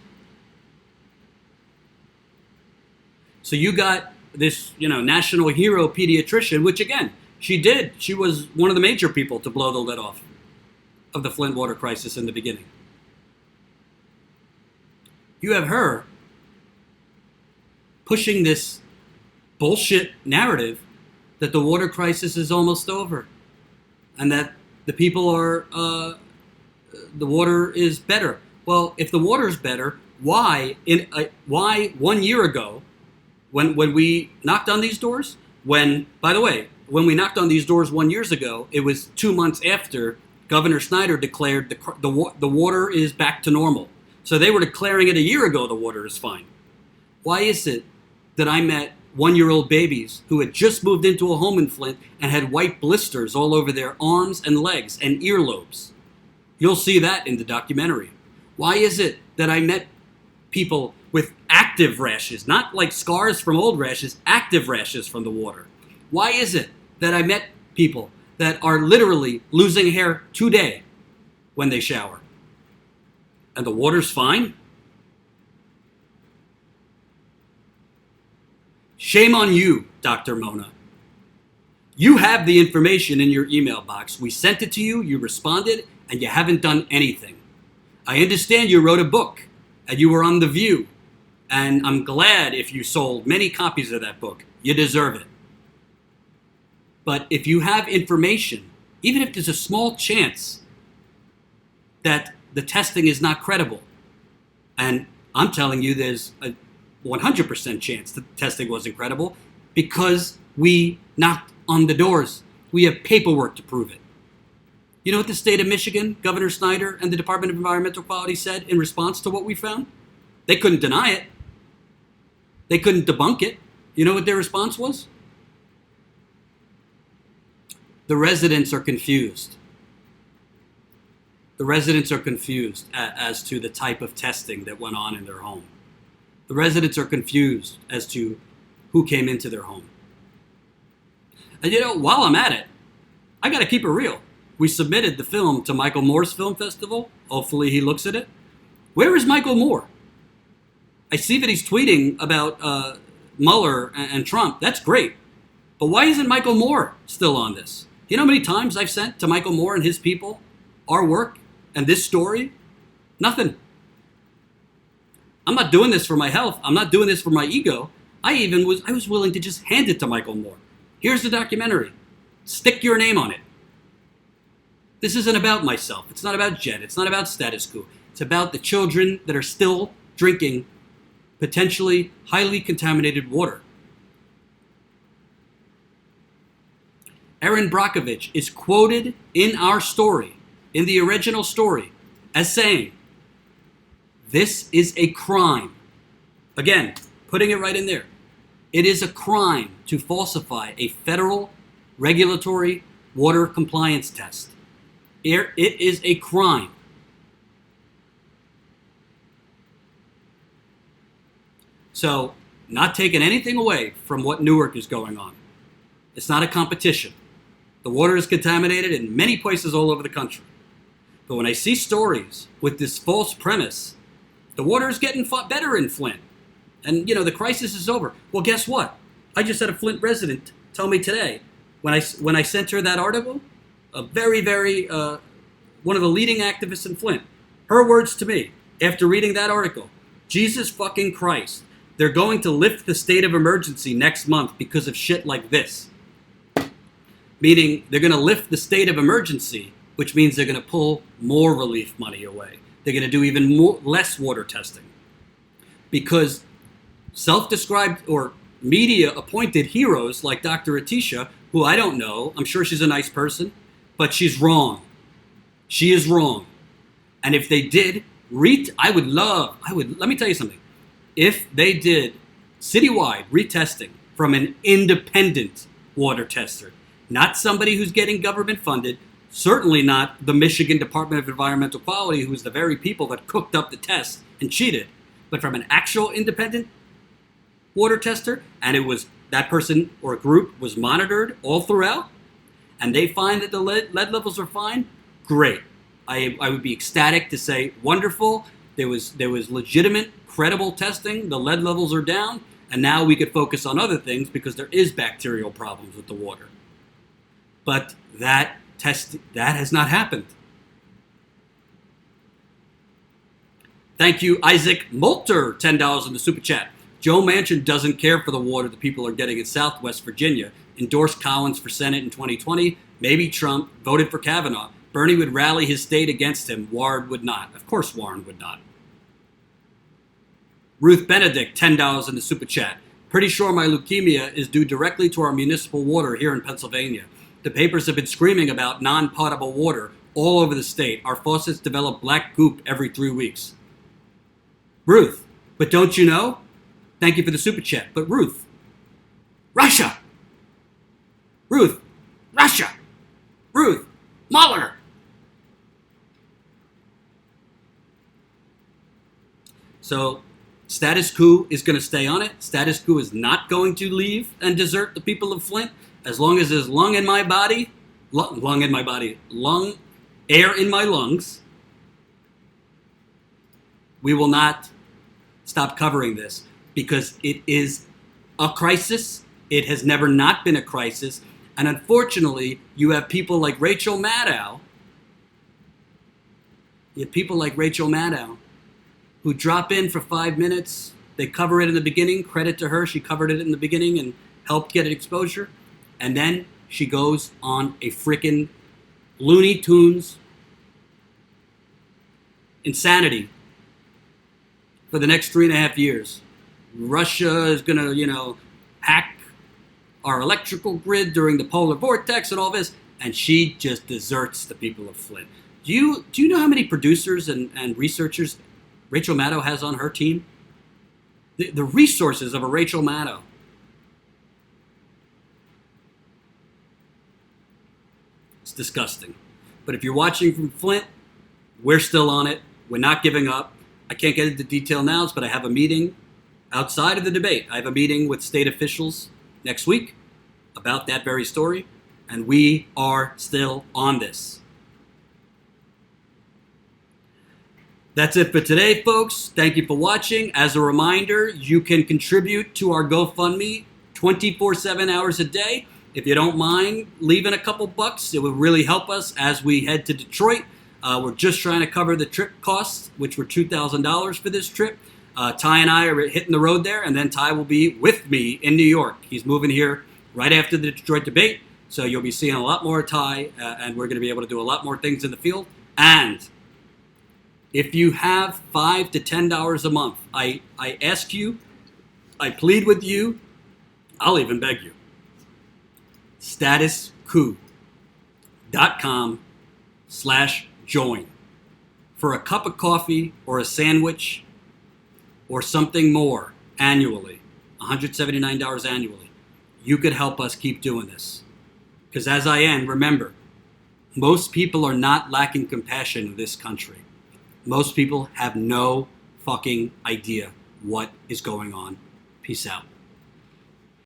So you got this, national hero pediatrician, which again, she did. She was one of the major people to blow the lid off of the Flint water crisis in the beginning. You have her pushing this bullshit narrative that the water crisis is almost over and that the people are, the water is better. Well, if the water is better, why 1 year ago, when we knocked on these doors, by the way, when we knocked on these doors 1 year ago, it was 2 months after Governor Snyder declared the water is back to normal. So they were declaring it a year ago the water is fine. Why is it that I met 1-year-old babies who had just moved into a home in Flint and had white blisters all over their arms and legs and earlobes? You'll see that in the documentary. Why is it that I met people with active rashes, not like scars from old rashes, active rashes from the water? Why is it that I met people that are literally losing hair today when they shower? And the water's fine? Shame on you, Dr. Mona. You have the information in your email box. We sent it to you, you responded, and you haven't done anything. I understand you wrote a book, and you were on The View, and I'm glad if you sold many copies of that book. You deserve it. But if you have information, even if there's a small chance that the testing is not credible, and I'm telling you there's a 100% chance that the testing wasn't credible because we knocked on the doors. We have paperwork to prove it. You know what the state of Michigan, Governor Snyder, and the Department of Environmental Quality said in response to what we found? They couldn't deny it. They couldn't debunk it. You know what their response was? The residents are confused. The residents are confused as to the type of testing that went on in their home. The residents are confused as to who came into their home. And you know, while I'm at it, I got to keep it real. We submitted the film to Michael Moore's film festival. Hopefully he looks at it. Where is Michael Moore? I see that he's tweeting about Mueller and Trump. That's great. But why isn't Michael Moore still on this? You know how many times I've sent to Michael Moore and his people our work and this story? Nothing. I'm not doing this for my health. I'm not doing this for my ego. I was willing to just hand it to Michael Moore. Here's the documentary. Stick your name on it. This isn't about myself. It's not about Jen. It's not about status quo. It's about the children that are still drinking potentially highly contaminated water. Erin Brockovich is quoted in our story, in the original story, as saying, this is a crime. Again, putting it right in there. It is a crime to falsify a federal regulatory water compliance test. It is a crime. So, not taking anything away from what Newark is going on. It's not a competition. The water is contaminated in many places all over the country. But when I see stories with this false premise, the water is getting better in Flint. And, you know, the crisis is over. Well, guess what? I just had a Flint resident tell me today, when I sent her that article, a very, very, one of the leading activists in Flint, her words to me, after reading that article, Jesus fucking Christ, they're going to lift the state of emergency next month because of shit like this. Meaning, they're going to lift the state of emergency, which means they're going to pull more relief money away. They're going to do even less water testing. Because self-described or media-appointed heroes like Dr. Atisha, who I don't know, I'm sure she's a nice person, but she's wrong. She is wrong. And if they did, let me tell you something. If they did citywide retesting from an independent water tester, not somebody who's getting government funded, certainly not the Michigan Department of Environmental Quality, who's the very people that cooked up the test and cheated, but from an actual independent water tester, and it was that person or group was monitored all throughout, and they find that the lead levels are fine, great. I would be ecstatic to say, wonderful, there was legitimate, credible testing, the lead levels are down, and now we could focus on other things because there is bacterial problems with the water. But that has not happened. Thank you, Isaac Molter, $10 in the super chat. Joe Manchin doesn't care for the water the people are getting in Southwest Virginia. Endorsed Collins for Senate in 2020. Maybe Trump. Voted for Kavanaugh. Bernie would rally his state against him. Warren would not. Of course Warren would not. Ruth Benedict, $10 in the super chat. Pretty sure my leukemia is due directly to our municipal water here in Pennsylvania. The papers have been screaming about non-potable water all over the state. Our faucets develop black goop every 3 weeks. Ruth, but don't you know? Thank you for the super chat. But Ruth, Russia. Ruth, Russia. Ruth, Mueller. So status quo is going to stay on it. Status quo is not going to leave and desert the people of Flint. As long as there's air in my lungs, we will not stop covering this because it is a crisis. It has never not been a crisis. And unfortunately, you have people like Rachel Maddow. You have people like Rachel Maddow who drop in for 5 minutes. They cover it in the beginning. Credit to her. She covered it in the beginning and helped get exposure. And then she goes on a freaking Looney Tunes insanity for the next 3.5 years. Russia is going to, hack our electrical grid during the polar vortex and all this. And she just deserts the people of Flint. Do you know how many producers and researchers Rachel Maddow has on her team? The resources of a Rachel Maddow. It's disgusting. But if you're watching from Flint, we're still on it. We're not giving up. I can't get into detail now, but I have a meeting outside of the debate. I have a meeting with state officials next week about that very story, and we are still on this. That's it for today, folks. Thank you for watching. As a reminder, you can contribute to our GoFundMe 24/7 hours a day. If you don't mind leaving a couple bucks, it would really help us as we head to Detroit. We're just trying to cover the trip costs, which were $2,000 for this trip. Ty and I are hitting the road there, and then Ty will be with me in New York. He's moving here right after the Detroit debate, so you'll be seeing a lot more Ty, and we're going to be able to do a lot more things in the field. And if you have $5 to $10 a month, I ask you, I plead with you, I'll even beg you. statuscoup.com/join for a cup of coffee or a sandwich or something more annually, $179 annually. You could help us keep doing this. Because as I end, remember, most people are not lacking compassion in this country. Most people have no fucking idea what is going on. Peace out.